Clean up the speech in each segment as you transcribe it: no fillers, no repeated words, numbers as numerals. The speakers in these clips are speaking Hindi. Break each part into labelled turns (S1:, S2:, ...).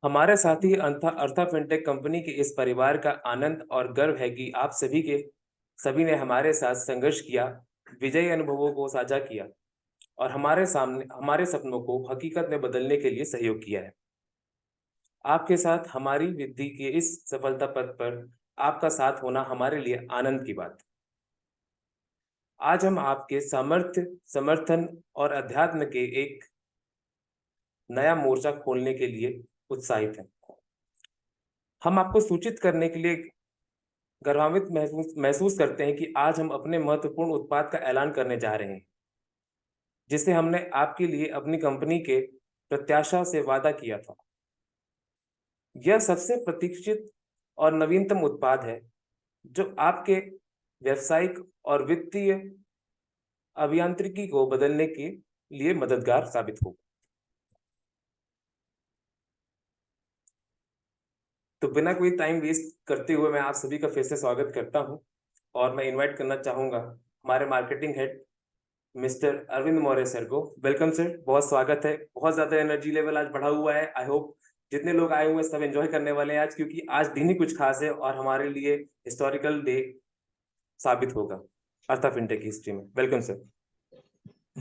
S1: हमारे साथ ही अर्था फिनटेक कंपनी के इस परिवार का आनंद और गर्व है कि आप सभी ने हमारे साथ संघर्ष किया, विजयी अनुभवों को साझा किया और हमारे सपनों को हकीकत में बदलने के लिए सहयोग किया है। आपके साथ हमारी वृद्धि के इस सफलता पथ पर आपका साथ होना हमारे लिए आनंद की बात। आज हम आपके समर्थन और अध्यात्म के एक नया मोर्चा खोलने के लिए उत्साहित हैं। हम आपको सूचित करने के लिए गर्वान्वित महसूस करते हैं कि आज हम अपने महत्वपूर्ण उत्पाद का ऐलान करने जा रहे हैं, जिसे हमने आपके लिए अपनी कंपनी के प्रत्याशा से वादा किया था। यह सबसे प्रतीक्षित और नवीनतम उत्पाद है जो आपके व्यावसायिक और वित्तीय अभियांत्रिकी को बदलने के लिए मददगार साबित होगा। तो बिना कोई टाइम वेस्ट करते हुए मैं आप सभी का फिर से स्वागत करता हूं और मैं इनवाइट करना चाहूंगा हमारे marketing head mister Arvind Maurya sir को। वेलकम सर, बहुत स्वागत है। बहुत ज्यादा एनर्जी लेवल आज बढ़ा हुआ है। आई होप जितने लोग आए हुए हैं सब एंजॉय करने वाले हैं आज, क्योंकि आज दिन ही कुछ खास है और हमारे लिए हिस्टोरिकल डे साबित होगा अर्था फिनटेक की हिस्ट्री में। Welcome sir.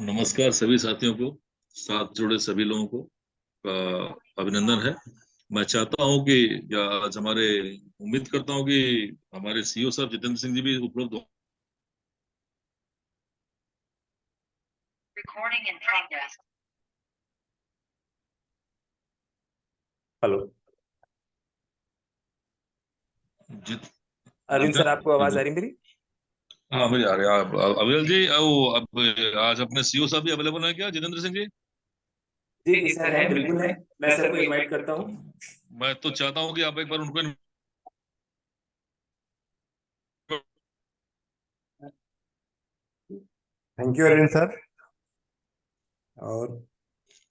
S2: नमस्कार सभी साथियों को, साथ जुड़े सभी लोगों को अभिनंदन है। मैं चाहता हूं कि आज उम्मीद करता हूं कि हमारे सीईओ साहब जितेंद्र सिंह जी भी उपलब्ध हो।
S1: हेलो अरविंद सर, आपको आवाज आ रही मेरी?
S2: हाँ मुझे आ रही है। अविरल जी, अब आज अपने सीईओ साहब भी अवेलेबल है क्या, जितेंद्र सिंह जी?
S1: जी जी सर, है, बिल्कुल है। मैं सर को इनवाइट करता हूँ।
S2: मैं तो चाहता हूं कि आप एक बार उनको
S3: थैंक यू अरविंद सर। और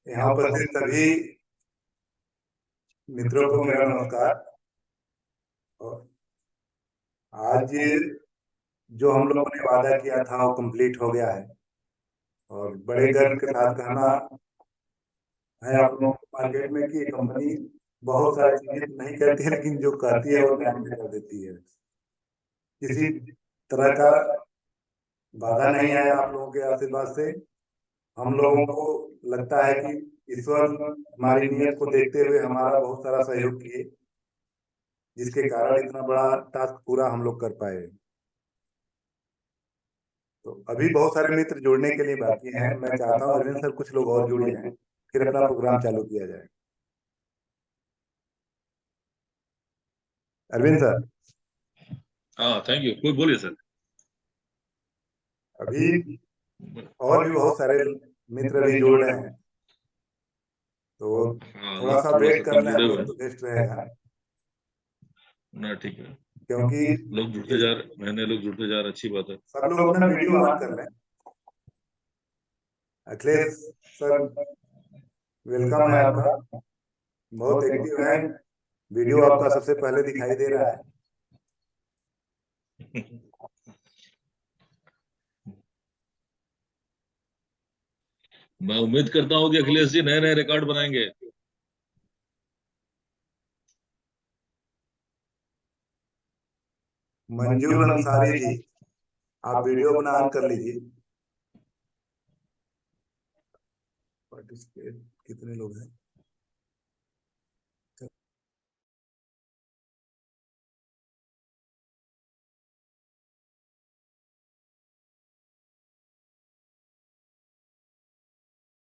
S3: यहाँ उपस्थित सभी मित्रों को मेरा नमस्कार। और आज जो हम लोगों ने वादा किया था वो कंप्लीट हो गया है और बड़े गर्व के साथ कहना है आप लोगों को मार्केट में कि ये कंपनी बहुत सारी चीजें नहीं करती है, लेकिन जो कहती है वो टाइम पे कर देती है। किसी तरह का बाधा नहीं आया आप लोगों के आशीर्वाद से। हम लोगों को लगता है कि ईश्वर हमारी नीयत को देखते हुए हमारा बहुत सारा सहयोग किए, जिसके कारण इतना बड़ा टास्क पूरा हम लोग कर पाए। तो अभी बहुत सारे मित्र जुड़ने के लिए बाकी हैं। मैं चाहता हूँ अरविंद सर कुछ लोग और जुड़ जाएं, फिर अपना प्रोग्राम चालू किया जाए। अरविंद सर।
S2: हाँ थैंक यू, कोई बोलिए सर।
S3: अभी और भी बहुत सारे मित्र अभी जुड़ रहे हैं, तो थोड़ा सा वेट कर
S2: कम
S3: लें
S2: जुड़े
S3: हम
S2: हुए
S3: लोग तो बेस्ट रहेगा।
S2: ना, ठीक है।
S3: क्योंकि
S2: लोग जुड़ते जा रहे, नए लोग जुड़ते जा रहे, अच्छी बात है।
S3: सब लोग अपना वीडियो ऑन कर लें। अखिलेश सर, वेलकम है आपका। बहुत एक्टिव हैं, वीडियो आपका सबसे पहले दिखाई दे रहा है।
S2: मैं उम्मीद करता हूँ कि अखिलेश जी नए नए रिकॉर्ड बनाएंगे।
S3: मंजूर अंसारी जी, आप वीडियो अपना ऑन कर लीजिए। पार्टिसिपेट कितने लोग हैं?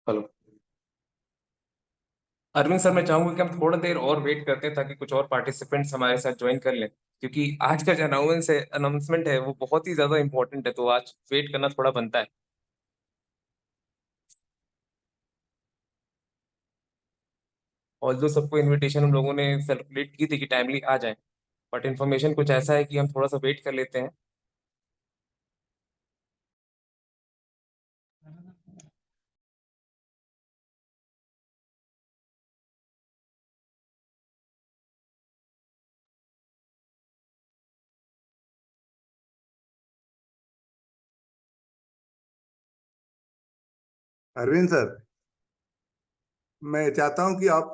S1: हेलो अरविंद सर, मैं चाहूंगा कि हम थोड़ा देर और वेट करते हैं ताकि कुछ और पार्टिसिपेंट्स हमारे साथ ज्वाइन कर लें, क्योंकि आज का जो अनाउंसमेंट है वो बहुत ही ज्यादा इंपॉर्टेंट है, तो आज वेट करना थोड़ा बनता है। और जो सबको इनविटेशन हम लोगों ने सर्कुलेट की थी कि टाइमली आ जाए, बट इन्फॉर्मेशन कुछ ऐसा है कि हम थोड़ा सा वेट कर लेते हैं।
S3: अरविंद सर, मैं चाहता हूं कि आप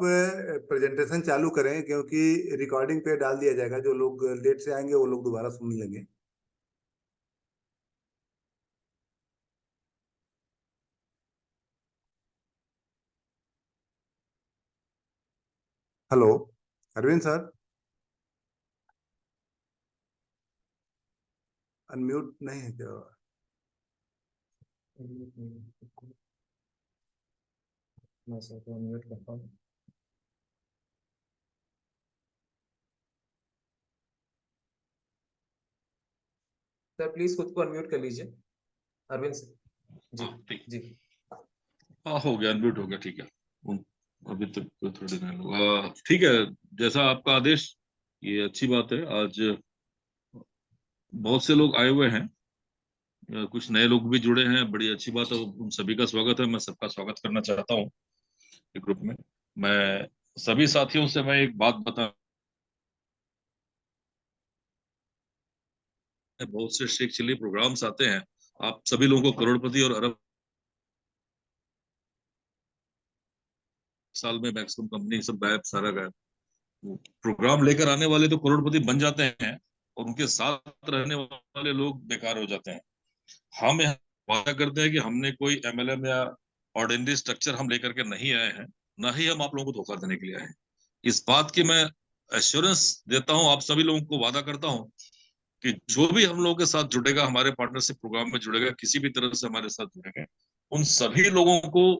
S3: प्रेजेंटेशन चालू करें, क्योंकि रिकॉर्डिंग पे डाल दिया जाएगा। जो लोग लेट से आएंगे वो लोग दोबारा सुन लेंगे। हेलो अरविंद सर, अनम्यूट नहीं है क्या?
S1: मैं सर को अनम्यूट करता हूँ। सर प्लीज खुद को अनम्यूट कर लीजिए, अरविंद सर। जी
S2: हाँ ठीक,
S1: जी।
S2: हाँ हो गया, अनम्यूट हो गया, ठीक है। अभी तक तो थोड़ी देर लगा, ठीक है, जैसा आपका आदेश। ये अच्छी बात है, आज बहुत से लोग आए हुए हैं, कुछ नए लोग भी जुड़े हैं, बड़ी अच्छी बात है। उन सभी का स्वागत है, मैं सबका स्वागत करना चाहता हूँ ग्रुप में। मैं सभी साथियों से मैं एक बात बता, बहुत से शेख चिल्ली प्रोग्राम्स आते हैं, आप सभी लोगों को करोड़पति और अरब साल में मैक्सिमम कंपनी सब गायब, सारा गायब। प्रोग्राम लेकर आने वाले तो करोड़पति बन जाते हैं, और उनके साथ रहने वाले लोग बेकार हो जाते हैं। हम यहाँ वादा करते हैं कि हमने कोई एमएलएम या ऑर्डिनरी स्ट्रक्चर हम लेकर के नहीं आए हैं, ना ही हम आप लोगों को धोखा देने के लिए आए हैं। इस बात की मैं एश्योरेंस देता हूं, आप सभी लोगों को वादा करता हूं कि जो भी हम लोगों के साथ जुड़ेगा, हमारे पार्टनरशिप प्रोग्राम में जुड़ेगा, किसी भी तरह से हमारे साथ जुड़ेगा, उन सभी लोगों को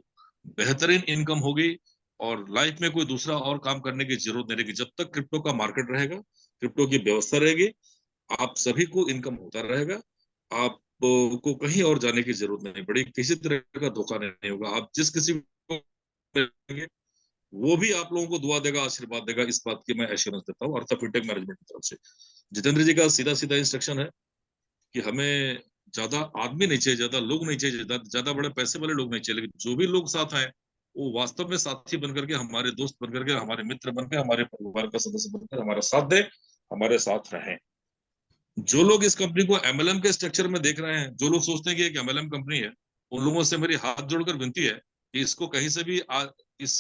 S2: बेहतरीन इनकम होगी, और लाइफ में कोई दूसरा और काम करने की जरूरत नहीं रहेगी। जब तक क्रिप्टो का मार्केट रहेगा, क्रिप्टो की व्यवस्था रहेगी, आप सभी को इनकम होता रहेगा। आप को कहीं और जाने की जरूरत नहीं पड़ेगी, किसी तरह का धोखा नहीं होगा। आप जिस किसी को मिलेंगे, वो भी आप लोगों को दुआ देगा, आशीर्वाद देगा। इस बात की मैं एश्योरेंस देता हूँ अर्था फिनटेक मैनेजमेंट की तरफ से। जितेंद्र जी का सीधा सीधा इंस्ट्रक्शन है कि हमें ज्यादा आदमी नहीं चाहिए, ज्यादा लोग नहीं चाहिए, ज्यादा ज्यादा बड़े पैसे वाले लोग नहीं चाहिए, लेकिन जो भी लोग साथ आए वो वास्तव में साथी बनकर के, हमारे दोस्त बनकर के, हमारे मित्र बनकर, हमारे परिवार का सदस्य बनकर हमारा साथ दे, हमारे साथ रहें। जो लोग इस कंपनी को एमएलएम के स्ट्रक्चर में देख रहे हैं, जो लोग सोचते हैं कि एक एमएलएम कंपनी है, उन लोगों से मेरी हाथ जोड़कर विनती है कि इसको कहीं से भी इस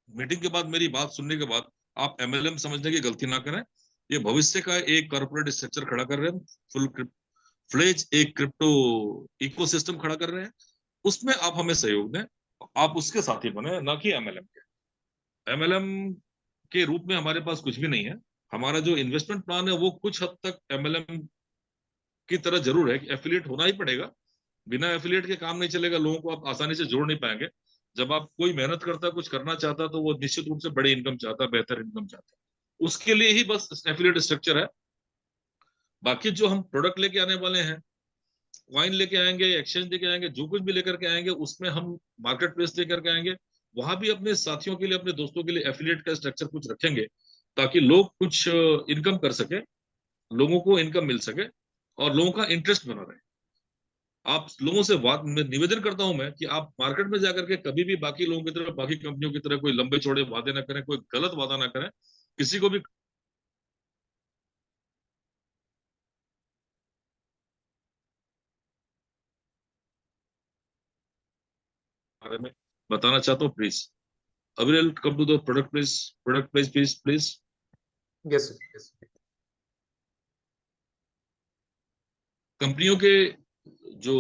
S2: मीटिंग के बाद, मेरी बात सुनने के बाद, आप एमएलएम समझने की गलती ना करें। ये भविष्य का एक कॉर्पोरेट स्ट्रक्चर खड़ा कर रहे हैं, फुल फ्लेज एक क्रिप्टो इकोसिस्टम खड़ा कर रहे हैं। उसमें आप हमें सहयोग दें, आप उसके साथी बने, ना कि एमएलएम के। एमएलएम के रूप में हमारे पास कुछ भी नहीं है। हमारा जो इन्वेस्टमेंट प्लान है वो कुछ हद तक एमएलएम की तरह जरूर है कि एफिलिएट होना ही पड़ेगा। बिना एफिलिएट के काम नहीं चलेगा, लोगों को आप आसानी से जोड़ नहीं पाएंगे। जब आप कोई मेहनत करता है, कुछ करना चाहता है, तो वो निश्चित रूप से बड़ी इनकम चाहता है, बेहतर इनकम चाहता है। उसके लिए ही बस एफिलिएट स्ट्रक्चर है। बाकी जो हम प्रोडक्ट लेके आने वाले हैं, वाइन लेके आएंगे, एक्सचेंज लेके आएंगे, जो कुछ भी लेकर के आएंगे, उसमें हम मार्केट प्लेस लेकर के आएंगे। वहां भी अपने साथियों के लिए, अपने दोस्तों के लिए एफिलिएट का स्ट्रक्चर कुछ रखेंगे, ताकि लोग कुछ इनकम कर सके, लोगों को इनकम मिल सके, और लोगों का इंटरेस्ट बना रहे। आप लोगों से बात में निवेदन करता हूं मैं कि आप मार्केट में जाकर के कभी भी बाकी लोगों की तरह, बाकी कंपनियों की तरह कोई लंबे चौड़े वादे ना करें, कोई गलत वादा ना करें, किसी को भी बारे में बताना चाहता हूँ, please. Aviral, come to the product please, product please, please please.
S1: Yes yes.
S2: कंपनियों के जो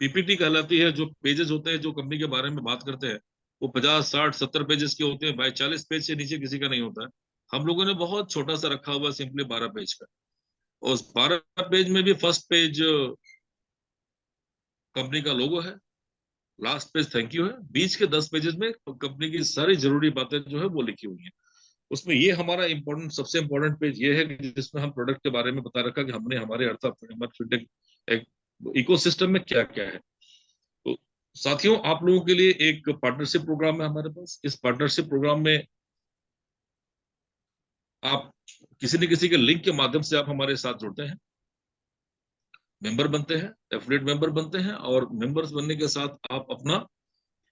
S2: पीपीटी कहलाती है, जो पेजेस होते हैं जो कंपनी के बारे में बात करते हैं, वो 50, 60, 70 पेजेस के होते हैं भाई। 40 पेज से नीचे किसी का नहीं होता है। हम लोगों ने बहुत छोटा सा रखा हुआ, सिंपली 12 पेज का। और उस 12 पेज में भी फर्स्ट पेज कंपनी का लोगो है, लास्ट पेज थैंक यू है, बीच के 10 पेजेस में कंपनी की सारी जरूरी बातें जो है वो लिखी हुई है। उसमें ये हमारा इंपॉर्टेंट, सबसे इंपॉर्टेंट पेज ये है कि जिसमें हम प्रोडक्ट के बारे में बता रखा कि हमने हमारे अर्था फिनटेक एक इकोसिस्टम में क्या क्या है। तो साथियों, आप लोगों के लिए एक पार्टनरशिप प्रोग्राम है हमारे पास। इस पार्टनरशिप प्रोग्राम में आप किसी न किसी के लिंक के माध्यम से आप हमारे साथ जुड़ते हैं, मेंबर बनते हैं, एफिलिएट मेंबर बनते हैं, और मेंबर्स बनने के साथ आप अपना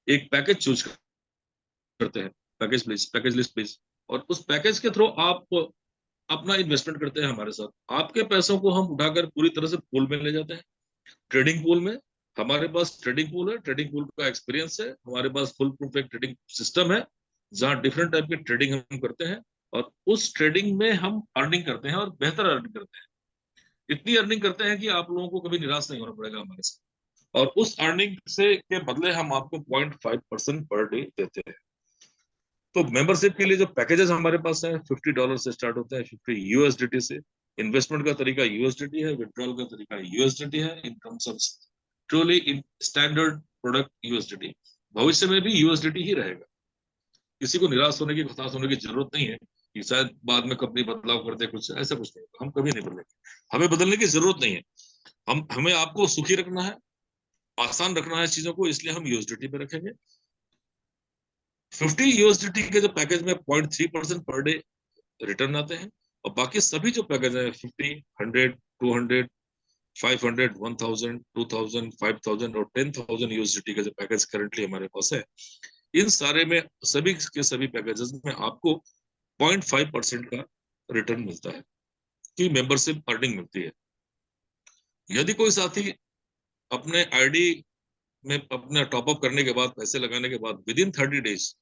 S2: एक पैकेज चूज करते हैं, package please, package list please. और उस पैकेज के थ्रू आप अपना इन्वेस्टमेंट करते हैं हमारे साथ। आपके पैसों को हम उठाकर पूरी तरह से पूल में ले जाते हैं, ट्रेडिंग पूल में। हमारे पास ट्रेडिंग पूल है, ट्रेडिंग पूल का एक्सपीरियंस है, हमारे पास फुल प्रूफ एक ट्रेडिंग सिस्टम है जहाँ डिफरेंट टाइप की ट्रेडिंग हम करते हैं, और उस ट्रेडिंग में हम अर्निंग करते हैं और बेहतर अर्निंग करते हैं। इतनी अर्निंग करते हैं कि आप लोगों को कभी निराश नहीं होना पड़ेगा हमारे साथ, और उस अर्निंग से के बदले हम आपको 0.5% पर डे देते हैं। तो मेंबरशिप के लिए जो पैकेजेस हमारे पास हैं, $50 से स्टार्ट होते हैं, 50 USDT से। इन्वेस्टमेंट का तरीका USDT है, विड्रॉल का तरीका USDT है, in terms of truly in standard product USDT। भविष्य में भी USDT ही रहेगा। किसी को निराश होने की, हताश होने की जरूरत नहीं है कि शायद बाद में कंपनी बदलाव कर दे, कुछ ऐसा कुछ नहीं। हम कभी नहीं बदलेंगे, हमें बदलने की जरूरत नहीं है। हमें आपको सुखी रखना है, आसान रखना है चीजों को, इसलिए हम USDT पे रखेंगे। 50 USDT के जो पैकेज में 0.3% पर डे रिटर्न आते हैं, और बाकी सभी जो पैकेज है 50, 100, 200, 500, 1000, 2000, 5000 और 10,000 USDT का जो पैकेज करंटली हमारे पास है, इन सारे में सभी के सभी पैकेजेस में आपको 0.5% का रिटर्न मिलता है, कि मेंबरशिप अर्निंग मिलती है। यदि कोई साथी अपने आईडी में अपने टॉपअप करने के बाद, पैसे लगाने के बाद विद इन 30 डेज,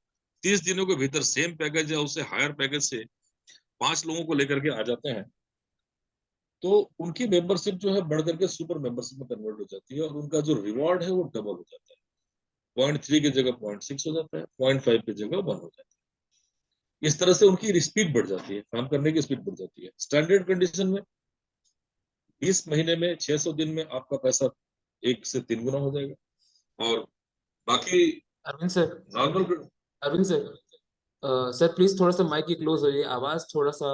S2: 30 दिनों के भीतर सेम पैकेज या उससे हायर पैकेज से 5 लोगों को लेकर के आ जाते हैं, तो उनकी मेंबरशिप जो है बढ़ करके सुपर मेंबरशिप में कन्वर्ट हो जाती है, और उनका जो रिवॉर्ड है वो डबल हो जाता है। 0.3 की जगह 0.6 हो जाता है, 0.5 की जगह 1 हो जाता है। इस तरह से उनकी स्पीड बढ़ जाती है, काम करने की स्पीड बढ़ जाती है। स्टैंडर्ड कंडीशन में 20 महीने में 600 दिन में आपका पैसा 1 से 3 गुना हो जाएगा। और बाकी
S1: Arvind sir,
S2: normal
S1: Arvind sir, sir please थोड़ा सा माइक की क्लोज होइए, आवाज थोड़ा सा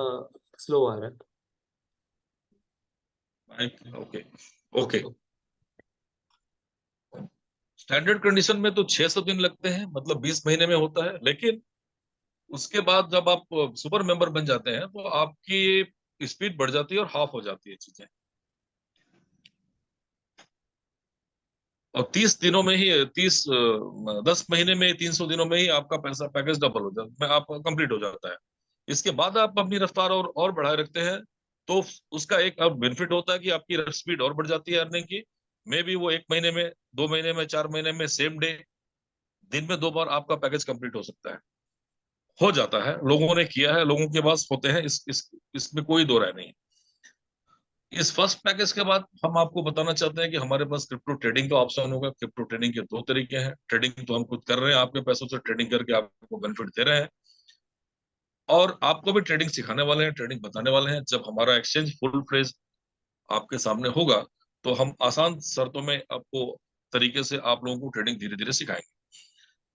S1: स्लो आ रहा है।
S2: Okay okay. स्टैंडर्ड कंडीशन में तो 600 दिन लगते हैं, मतलब 20 महीने में होता है, लेकिन उसके बाद जब आप सुपर मेंबर बन जाते हैं तो आपकी स्पीड बढ़ जाती है और हाफ हो जाती है चीजें, और 30 दिनों में ही 10 महीने में 300 दिनों में ही आपका पैसा पैकेज डबल हो जाता है, आपका कंप्लीट हो जाता है। इसके बाद आप अपनी रफ्तार और बढ़ाए रखते हैं, तो उसका एक बेनिफिट होता है कि आपकी स्पीड और बढ़ जाती है अर्निंग की। मे भी वो 1 महीने में, 2 महीने में, 4 महीने में, सेम डे, दिन में 2 बार आपका पैकेज कंप्लीट हो सकता है, हो जाता है। लोगों ने किया है, लोगों के पास होते हैं, इसमें कोई दो राय नहीं। इस फर्स्ट पैकेज के बाद हम आपको बताना चाहते हैं कि हमारे पास क्रिप्टो ट्रेडिंग का ऑप्शन होगा। क्रिप्टो ट्रेडिंग के 2 तरीके हैं। ट्रेडिंग तो हम खुद कर रहे हैं, आपके पैसों से ट्रेडिंग करके आपको बेनिफिट दे रहे हैं, और आपको भी ट्रेडिंग सिखाने वाले हैं, ट्रेडिंग बताने वाले हैं। जब हमारा एक्सचेंज फुल फ्लेज आपके सामने होगा, तो हम आसान शर्तों में आपको तरीके से आप लोगों को ट्रेडिंग धीरे धीरे सिखाएंगे।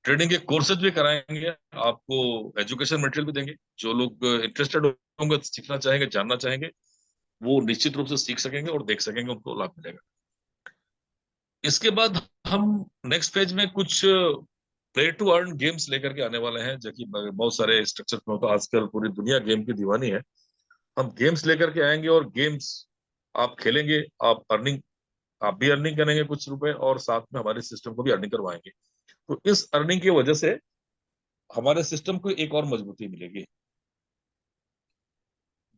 S2: ट्रेडिंग के कोर्सेज भी कराएंगे, आपको एजुकेशन मटेरियल भी देंगे। जो लोग इंटरेस्टेड होंगे, सीखना चाहेंगे, जानना चाहेंगे, वो निश्चित रूप से सीख सकेंगे और देख सकेंगे, उनको लाभ मिलेगा। इसके बाद हम नेक्स्ट पेज में कुछ प्ले टू अर्न गेम्स लेकर के आने वाले हैं, जो कि बहुत सारे स्ट्रक्चर में होता है। आजकल पूरी दुनिया गेम की दीवानी है। हम गेम्स लेकर के आएंगे, और गेम्स आप खेलेंगे, आप भी अर्निंग करेंगे कुछ रुपए, और साथ में हमारे सिस्टम को भी अर्निंग करवाएंगे। तो इस अर्निंग की वजह से हमारे सिस्टम को एक और मजबूती मिलेगी।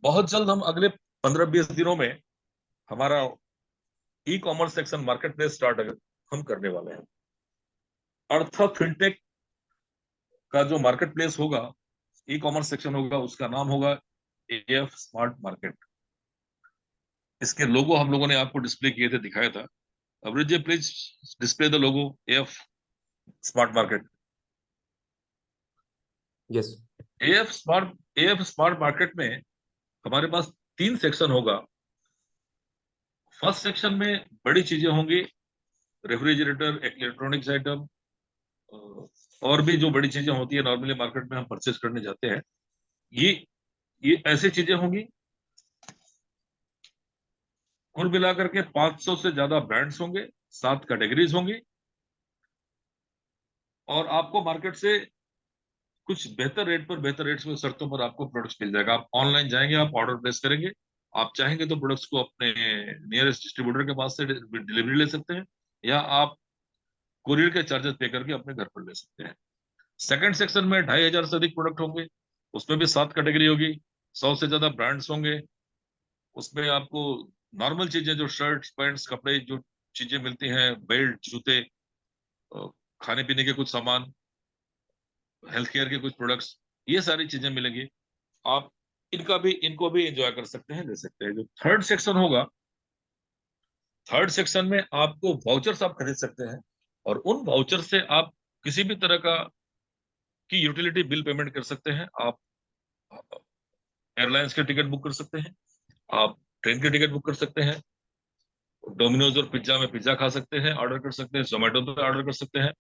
S2: बहुत जल्द हम अगले 15-20 दिनों में हमारा e commerce section market place start हम करने वाले हैं। अर्थ फिनटेक का जो मार्केट प्लेस होगा, ई कॉमर्स सेक्शन होगा, उसका नाम होगा AF स्मार्ट मार्केट। इसके लोगो हम लोगों ने आपको डिस्प्ले किए थे, दिखाया था। Abrij ji please display the logo AF smart market.
S1: Yes.
S2: AF smart market में हमारे पास 3 सेक्शन होगा। फर्स्ट सेक्शन में बड़ी चीजें होंगी, रेफ्रिजरेटर, इलेक्ट्रॉनिक्स आइटम, और भी जो बड़ी चीजें होती है नॉर्मली मार्केट में हम परचेज करने जाते हैं, ये ये ऐसी चीजें होंगी। कुल मिलाकर के 500 से ज्यादा ब्रांड्स होंगे, 7 कैटेगरीज होंगी, और आपको मार्केट से कुछ बेहतर रेट पर, बेहतर रेट्स में, शर्तों पर आपको प्रोडक्ट्स मिल जाएगा। आप ऑनलाइन जाएंगे, आप ऑर्डर प्लेस करेंगे, आप चाहेंगे तो प्रोडक्ट्स को अपने नियरेस्ट डिस्ट्रीब्यूटर के पास से डिलीवरी ले सकते हैं, या आप कुरियर के चार्जेस पे करके अपने घर पर ले सकते हैं। सेकंड सेक्शन में 2500 से अधिक प्रोडक्ट होंगे, उसमें भी 7 कैटेगरी होगी, 100 से ज्यादा ब्रांड्स होंगे। उसमें आपको नॉर्मल चीजें, जो शर्ट्स, पैंट्स, कपड़े जो चीजें मिलती हैं, बेल्ट, जूते, खाने पीने के कुछ सामान, हेल्थ केयर के कुछ प्रोडक्ट्स, ये सारी चीजें मिलेंगी। आप इनको भी एंजॉय कर सकते हैं, ले सकते हैं। जो थर्ड सेक्शन होगा, थर्ड सेक्शन में आपको वाउचर्स आप खरीद सकते हैं, और उन वाउचर से आप किसी भी तरह की यूटिलिटी बिल पेमेंट कर सकते हैं। आप एयरलाइंस के टिकट बुक कर सकते हैं, आप ट्रेन के टिकट बुक कर सकते हैं, डोमिनोज और पिज्जा में पिज्जा खा सकते हैं, ऑर्डर कर सकते हैं, जोमेटो पे ऑर्डर कर सकते हैं।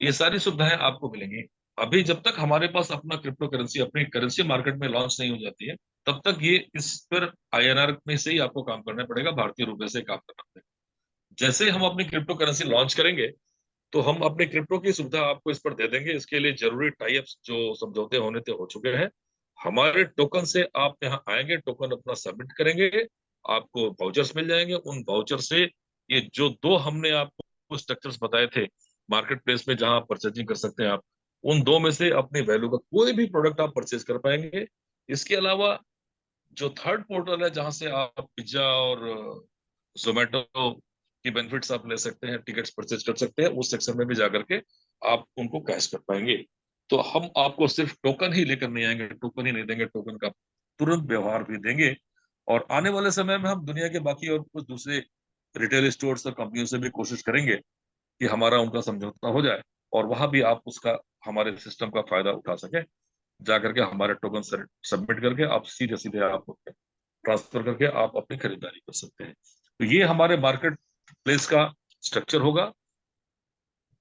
S2: ये सारी सुविधाएं आपको मिलेंगी। अभी जब तक हमारे पास अपना क्रिप्टो करेंसी, अपनी करेंसी मार्केट में लॉन्च नहीं हो जाती है, तब तक ये इस पर INR में से ही आपको काम करना पड़ेगा, भारतीय रुपए से काम करना पड़ेगा। जैसे हम अपनी क्रिप्टो करेंसी लॉन्च करेंगे, तो हम अपने क्रिप्टो की सुविधा आपको इस पर दे देंगे। इसके लिए जरूरी टाई अप्स जो समझौते होने थे हो चुके हैं। हमारे टोकन से आप यहाँ आएंगे, टोकन अपना सबमिट करेंगे, आपको वाउचर्स मिल जाएंगे। उन वाउचर से ये जो दो हमने आपको स्ट्रक्चर्स बताए थे मार्केट प्लेस में जहां परचेजिंग कर सकते हैं आप, उन दो में से अपनी वैल्यू का कोई भी प्रोडक्ट आप परचेज कर पाएंगे। इसके अलावा जो थर्ड पोर्टल है जहां से आप पिज्जा और जोमेटो की बेनिफिट्स आप ले सकते हैं, टिकट्स परचेज कर सकते हैं, उस सेक्शन में भी जाकर के आप उनको कैश कर पाएंगे। तो हम आपको सिर्फ टोकन ही लेकर नहीं आएंगे, टोकन ही नहीं देंगे, टोकन का तुरंत व्यवहार भी देंगे। और आने वाले समय में हम दुनिया के बाकी और कुछ दूसरे रिटेल स्टोर्स और कंपनियों से भी कोशिश करेंगे कि हमारा उनका समझौता हो जाए, और वहां भी आप उसका, हमारे सिस्टम का फायदा उठा सके। जा करके हमारे टोकन सबमिट करके आप सीधे सीधे आप ट्रांसफर करके आप अपनी खरीदारी कर सकते हैं। तो ये हमारे मार्केट प्लेस का स्ट्रक्चर होगा।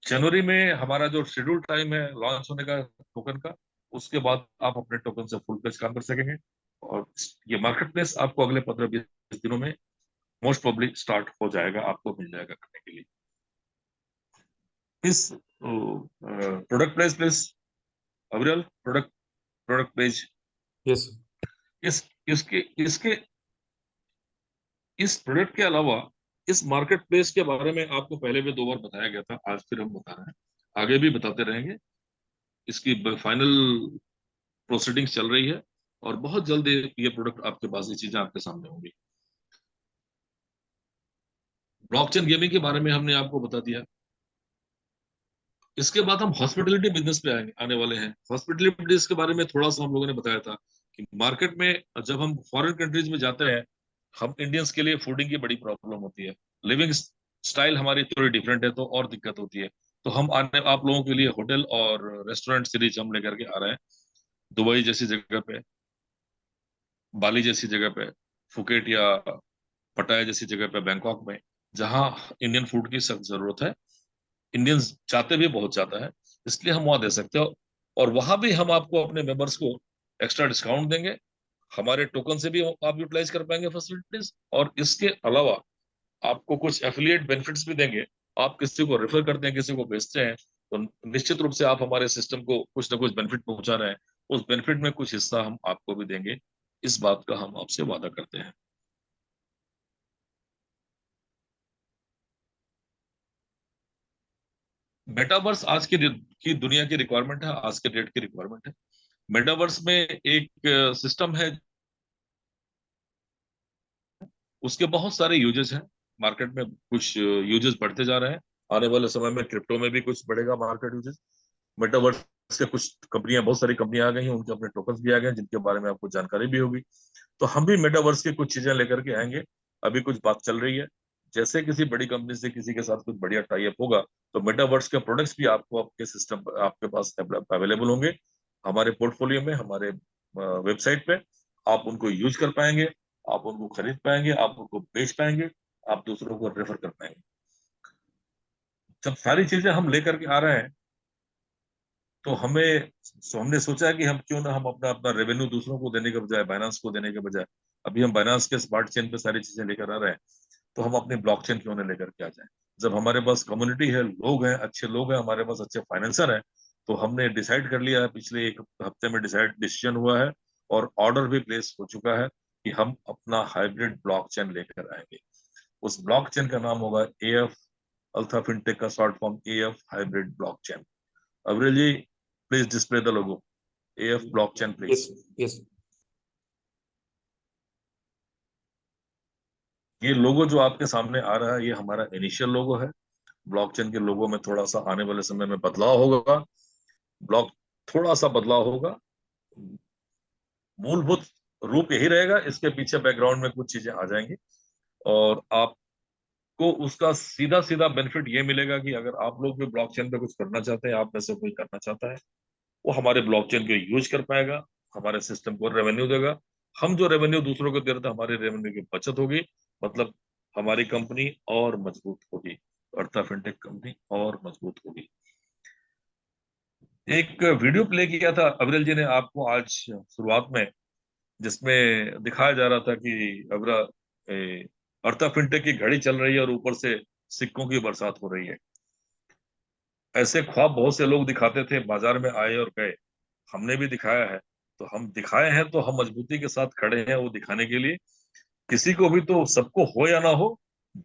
S2: जनवरी में हमारा जो शेड्यूल टाइम है लॉन्च होने का टोकन का, उसके बाद आप अपने टोकन से फुल पेज काम कर सकेंगे। और ये मार्केट प्लेस आपको अगले 15-20 दिनों में मोस्ट प्रोबेबली स्टार्ट हो जाएगा, आपको मिल जाएगा करने के लिए। इस प्रोडक्ट प्लेस प्लेस अविरल, प्रोडक्ट प्रोडक्ट पेज,
S1: यस
S2: इस इसके इसके इस प्रोडक्ट के अलावा इस मार्केट प्लेस के बारे में आपको पहले भी 2 बार बताया गया था, आज फिर हम बता रहे हैं, आगे भी बताते रहेंगे। इसकी फाइनल प्रोसीडिंग्स चल रही है, और बहुत जल्द ये प्रोडक्ट आपके पास, ये चीजें आपके सामने होंगी। ब्लॉकचेन गेमिंग के बारे में हमने आपको बता दिया। इसके बाद हम हॉस्पिटलिटी बिजनेस पे आने वाले हैं। हॉस्पिटलिटी बिजनेस के बारे में थोड़ा सा हम लोगों ने बताया था कि मार्केट में जब हम फॉरेन कंट्रीज में जाते हैं, हम इंडियंस के लिए फूडिंग की बड़ी प्रॉब्लम होती है, लिविंग स्टाइल हमारी थोड़ी डिफरेंट है, तो और दिक्कत होती है। तो हम आप लोगों के लिए होटल और रेस्टोरेंट सीरीज हम लेकर के आ रहे हैं। दुबई जैसी जगह पे, बाली जैसी जगह पे, फुकेट या पटाया जैसी जगह पे, बैंकॉक में, जहाँ इंडियन फूड की सख्त जरूरत है, इंडियंस चाहते भी बहुत ज्यादा है, इसलिए हम वहां दे सकते हो। और वहां भी हम आपको अपने मेंबर्स को एक्स्ट्रा डिस्काउंट देंगे, हमारे टोकन से भी आप यूटिलाइज कर पाएंगे फैसिलिटीज। और इसके अलावा आपको कुछ एफिलिएट बेनिफिट्स भी देंगे। आप किसी को रेफर करते हैं, किसी को बेचते हैं, तो निश्चित रूप से आप हमारे सिस्टम को कुछ ना कुछ बेनिफिट पहुंचा रहे हैं, उस बेनिफिट में कुछ हिस्सा हम आपको भी देंगे। इस बात का हम आपसे वादा करते हैं। मेटावर्स आज की दुनिया की रिक्वायरमेंट है, आज के डेट की रिक्वायरमेंट है। मेटावर्स में एक सिस्टम है, उसके बहुत सारे यूजेस हैं। मार्केट में कुछ यूजेस बढ़ते जा रहे हैं, आने वाले समय में क्रिप्टो में भी कुछ बढ़ेगा मार्केट यूजेस। मेटावर्स के कुछ कंपनियां, बहुत सारी कंपनियां आ गई हैं, उनके अपने टोकन्स भी आ गए हैं, जिनके बारे में आपको जानकारी भी होगी। तो हम भी मेटावर्स की कुछ चीजें लेकर के आएंगे। अभी कुछ बात चल रही है, जैसे किसी बड़ी कंपनी से किसी के साथ कुछ बढ़िया टाई अप होगा, तो मेटावर्स के प्रोडक्ट्स भी आपको आपके सिस्टम आपके पास अवेलेबल होंगे, हमारे पोर्टफोलियो में, हमारे वेबसाइट पे। आप उनको यूज कर पाएंगे, आप उनको खरीद पाएंगे, आप उनको बेच पाएंगे, आप दूसरों को रेफर कर पाएंगे। जब सारी चीजें हम लेकर के आ रहे हैं, तो हमने सोचा है कि हम क्यों ना हम अपना अपना रेवेन्यू दूसरों को देने के बजाय, बाइनांस को देने के बजाय, अभी हम बाइनांस के स्मार्ट चेन पे सारी चीजें लेकर आ रहे हैं, तो हम अपनी ब्लॉकचेन क्यों ना लेकर के आ जाए। जब हमारे पास कम्युनिटी है, लोग हैं, अच्छे लोग हैं, हमारे पास अच्छे फाइनेंसर हैं, तो हमने डिसाइड कर लिया है, पिछले 1 हफ्ते में डिसीजन हुआ है, और ऑर्डर भी प्लेस हो चुका है कि हम अपना हाइब्रिड ब्लॉकचेन लेकर आएंगे। उस ब्लॉकचेन का नाम होगा AF, अल्फा फिनटेक का short form AF hybrid blockchain. Aviral ji, please display the logo AF blockchain, please.
S1: Yes.
S2: ये लोगो जो आपके सामने आ रहा है, ये हमारा इनिशियल लोगो है। ब्लॉकचेन के लोगो में थोड़ा सा आने वाले समय में बदलाव होगा, ब्लॉक थोड़ा सा बदलाव होगा, मूलभूत रूप यही रहेगा, इसके पीछे बैकग्राउंड में कुछ चीजें आ जाएंगी और आपको उसका सीधा सीधा बेनिफिट ये मिलेगा कि अगर आप लोग भी ब्लॉकचेन पे कुछ करना चाहते हैं, आप में से कोई करना चाहता है, वो हमारे ब्लॉकचेन को यूज कर पाएगा, हमारे सिस्टम को रेवेन्यू देगा। हम जो रेवेन्यू दूसरों को दे रहे थे, हमारे रेवेन्यू की बचत होगी, मतलब हमारी कंपनी और मजबूत होगी, अर्था फिनटेक कंपनी और मजबूत होगी। एक वीडियो प्ले किया था अविरल जी ने आपको आज शुरुआत में, जिसमें दिखाया जा रहा था कि अबरा अर्था फिनटेक की घड़ी चल रही है और ऊपर से सिक्कों की बरसात हो रही है। ऐसे ख्वाब बहुत से लोग दिखाते थे, बाजार में आए और गए, हमने भी दिखाया है। तो हम दिखाए हैं तो हम मजबूती के साथ खड़े हैं वो दिखाने के लिए। किसी को भी, तो सबको हो या ना हो,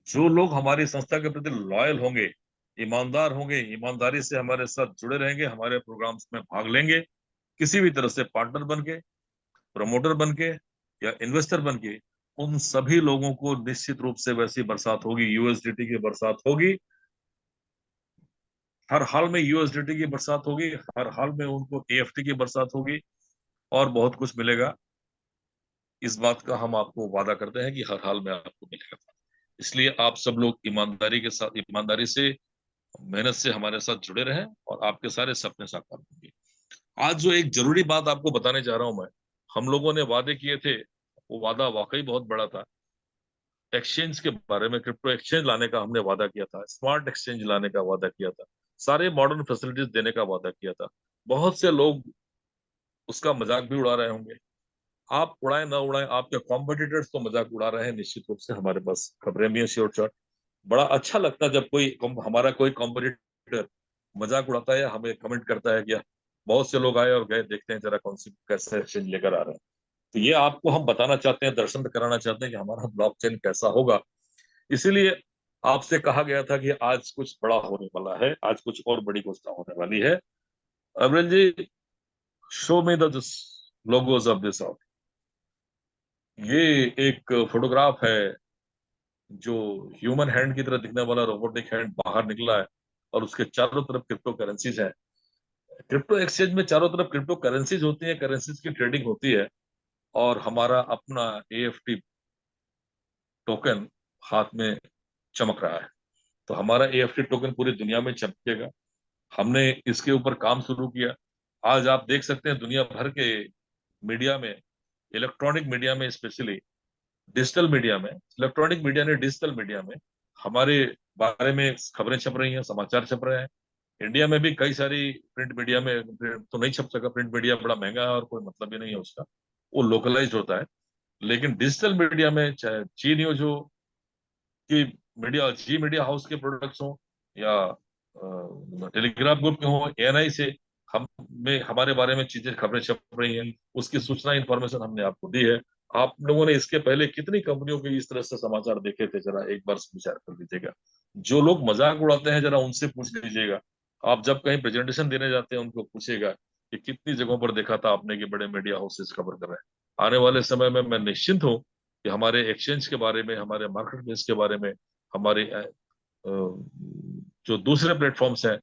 S2: जो लोग हमारी संस्था के प्रति लॉयल होंगे, ईमानदार होंगे, ईमानदारी से हमारे साथ जुड़े रहेंगे, हमारे प्रोग्राम्स में भाग लेंगे, किसी भी तरह से पार्टनर बन के, प्रमोटर बन के या इन्वेस्टर बन के, उन सभी लोगों को निश्चित रूप से वैसी बरसात होगी, यूएसडीटी की बरसात होगी। हर हाल में यूएसडीटी की बरसात होगी, हर हाल में उनको एएफटी की बरसात होगी और बहुत कुछ मिलेगा। इस बात का हम आपको वादा करते हैं कि हर हाल में आपको मिलेगा। इसलिए आप सब लोग ईमानदारी के साथ, ईमानदारी से, मेहनत से हमारे साथ जुड़े रहें और आपके सारे सपने साकार होंगे। आज जो एक जरूरी बात आपको बताने जा रहा हूं मैं, हम लोगों ने वादे किए थे, वो वादा वाकई बहुत बड़ा था। एक्सचेंज के बारे में, क्रिप्टो एक्सचेंज लाने का हमने वादा किया था, स्मार्ट एक्सचेंज लाने का वादा किया था, सारे मॉडर्न फैसिलिटीज देने का वादा किया था। बहुत से लोग उसका मजाक भी उड़ा रहे होंगे। आप उड़ाए ना उड़ाए, आपके कॉम्पिटिटर्स तो मजाक उड़ा रहे हैं निश्चित रूप से। हमारे पास खबरें भी हैं श्योर शॉट। बड़ा अच्छा लगता है जब कोई हमारा कोई कॉम्पिटिटर मजाक उड़ाता है या हमें कमेंट करता है कि बहुत से लोग आए और गए, देखते हैं जरा कौन सी कैसे एक्सचेंज लेकर आ रहे हैं। तो ये आपको हम बताना चाहते हैं, दर्शन कराना चाहते हैं कि हमारा ब्लॉकचेन कैसा होगा। इसीलिए आपसे कहा गया था कि आज कुछ बड़ा होने वाला है, आज कुछ और बड़ी घोषणा होने वाली है। अविरल जी, शो में the logos of this out. ये एक फोटोग्राफ है जो ह्यूमन हैंड की तरह दिखने वाला रोबोटिक हैंड बाहर निकला है और उसके चारों तरफ क्रिप्टो करेंसीज है। क्रिप्टो एक्सचेंज में चारों तरफ क्रिप्टो करेंसीज होती है, करेंसीज की ट्रेडिंग होती है और हमारा अपना एएफटी टोकन हाथ में चमक रहा है। तो हमारा एएफटी टोकन पूरी दुनिया में चमकेगा। हमने इसके ऊपर काम शुरू किया। आज आप देख सकते हैं दुनिया भर के मीडिया में, इलेक्ट्रॉनिक मीडिया में, स्पेशली डिजिटल मीडिया में, इलेक्ट्रॉनिक मीडिया ने डिजिटल मीडिया में हमारे बारे में खबरें छप रही हैं, समाचार छप रहे हैं। इंडिया में भी कई सारी प्रिंट मीडिया में तो नहीं छप सका, प्रिंट मीडिया बड़ा महंगा है और कोई मतलब ही नहीं है उसका, वो लोकलाइज्ड होता है। लेकिन डिजिटल मीडिया में, चाहे जी न्यूज हो कि मीडिया, जी मीडिया हाउस के प्रोडक्ट्स हो या टेलीग्राफ ग्रुप के हो, एएनआई से हम में हमारे बारे में चीजें, खबरें छप रही हैं, उसकी सूचना, इंफॉर्मेशन हमने आपको दी है। आप लोगों ने इसके पहले कितनी कंपनियों के इस तरह से समाचार देखे थे, जरा एक बार विचार कर लीजिएगा। जो लोग मजाक उड़ाते हैं, जरा उनसे पूछ लीजिएगा। आप जब कहीं प्रेजेंटेशन देने जाते हैं, उनको पूछेगा कि कितनी जगहों पर देखा था आपने कि बड़े मीडिया हाउसेस खबर कर रहे हैं। आने वाले समय में मैं निश्चिंत हूँ कि हमारे एक्सचेंज के बारे में, हमारे मार्केट प्लेस के बारे में, हमारे जो दूसरे प्लेटफॉर्म्स हैं,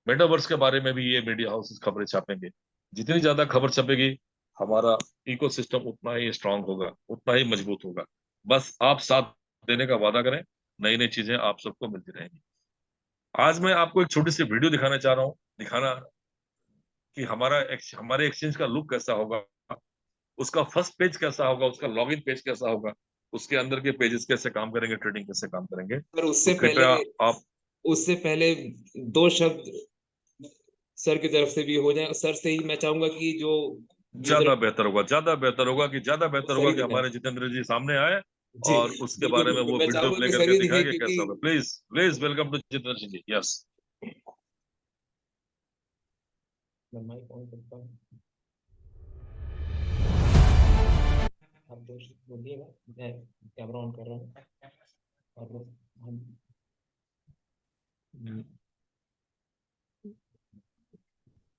S2: मेटावर्स के बारे में भी ये मीडिया हाउसेस खबरें छापेंगे। जितनी ज्यादा खबर छपेगी, हमारा इकोसिस्टम उतना ही स्ट्रांग होगा, उतना ही मजबूत होगा। बस आप साथ देने का वादा करें, नई नई चीजें आप सबको मिलती रहेंगी। आज मैं आपको एक छोटी सी वीडियो दिखाना चाह रहा हूँ, दिखाना कि हमारे एक्सचेंज का लुक कैसा होगा, उसका फर्स्ट पेज कैसा होगा, उसका लॉगिन पेज कैसा होगा, उसके अंदर के पेजेस कैसे काम करेंगे, ट्रेडिंग कैसे काम करेंगे।
S1: पर
S2: तो कृपया आप,
S1: उससे पहले दो शब्द सर की तरफ से भी हो जाए। सर से ही मैं चाहूंगा कि जो
S2: ज्यादा बेहतर होगा, ज्यादा बेहतर होगा कि ज्यादा बेहतर
S1: सर
S2: होगा
S1: ही
S2: कि
S1: दिखाएं।
S2: हमारे जितेंद्र जी सामने आए
S1: जी
S2: और उसके
S1: बिल्कुल
S2: बारे में
S1: बिल्कुल,
S2: वो
S1: मैं
S2: वीडियो
S1: चाहूंगा
S2: प्ले
S1: कि सर
S2: करके
S1: ही दिखे,
S2: दिखाएंगे
S1: क्योंकि
S2: कैसा होगा। Please please welcome to Jitendra ji. Yes.
S1: मैं माइक ऑन करता हूँ, आप दोस्त बोलिएगा, मैं कैमरा ऑन कर रहा हूँ और हम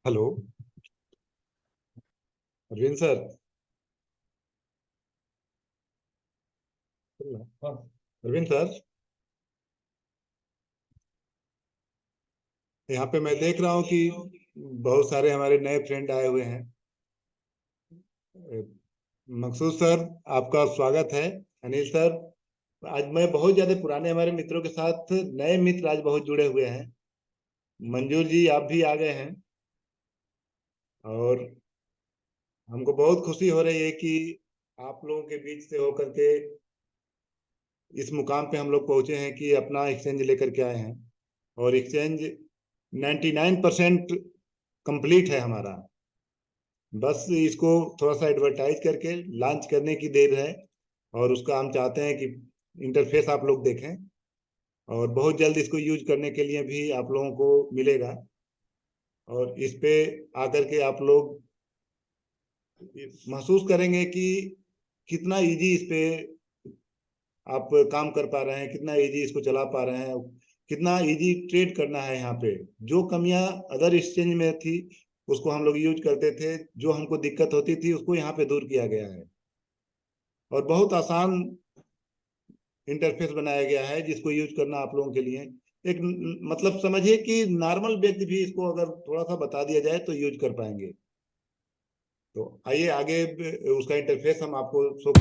S3: हेलो अरविंद सर।
S1: हाँ
S3: अरविंद सर, यहाँ पे मैं देख रहा हूँ कि बहुत सारे हमारे नए फ्रेंड आए हुए हैं। मकसूद सर, आपका स्वागत है। अनिल सर, आज मैं बहुत ज्यादा पुराने हमारे मित्रों के साथ नए मित्र आज बहुत जुड़े हुए हैं। मंजूर जी, आप भी आ गए हैं और हमको बहुत खुशी हो रही है कि आप लोगों के बीच से होकर के इस मुकाम पे हम लोग पहुंचे हैं कि अपना एक्सचेंज लेकर के आए हैं। और एक्सचेंज 99% कंप्लीट है हमारा। बस इसको थोड़ा सा एडवर्टाइज करके लॉन्च करने की देर है। और उसका हम चाहते हैं कि इंटरफेस आप लोग देखें और बहुत जल्द इसको यूज करने के लिए भी आप लोगों को मिलेगा। और इस पे आकर के आप लोग महसूस करेंगे कि कितना इजी इस पे आप काम कर पा रहे हैं, कितना इजी इसको चला पा रहे हैं, कितना इजी ट्रेड करना है। यहाँ पे जो कमियां अदर एक्सचेंज में थी उसको हम लोग यूज करते थे, जो हमको दिक्कत होती थी उसको यहाँ पे दूर किया गया है। और बहुत आसान इंटरफेस बनाया गया है जिसको यूज करना आप लोगों के लिए एक मतलब समझिए कि नॉर्मल व्यक्ति भी इसको अगर थोड़ा सा बता दिया जाए तो यूज कर पाएंगे। तो आइए आगे उसका इंटरफेस हम आपको शो।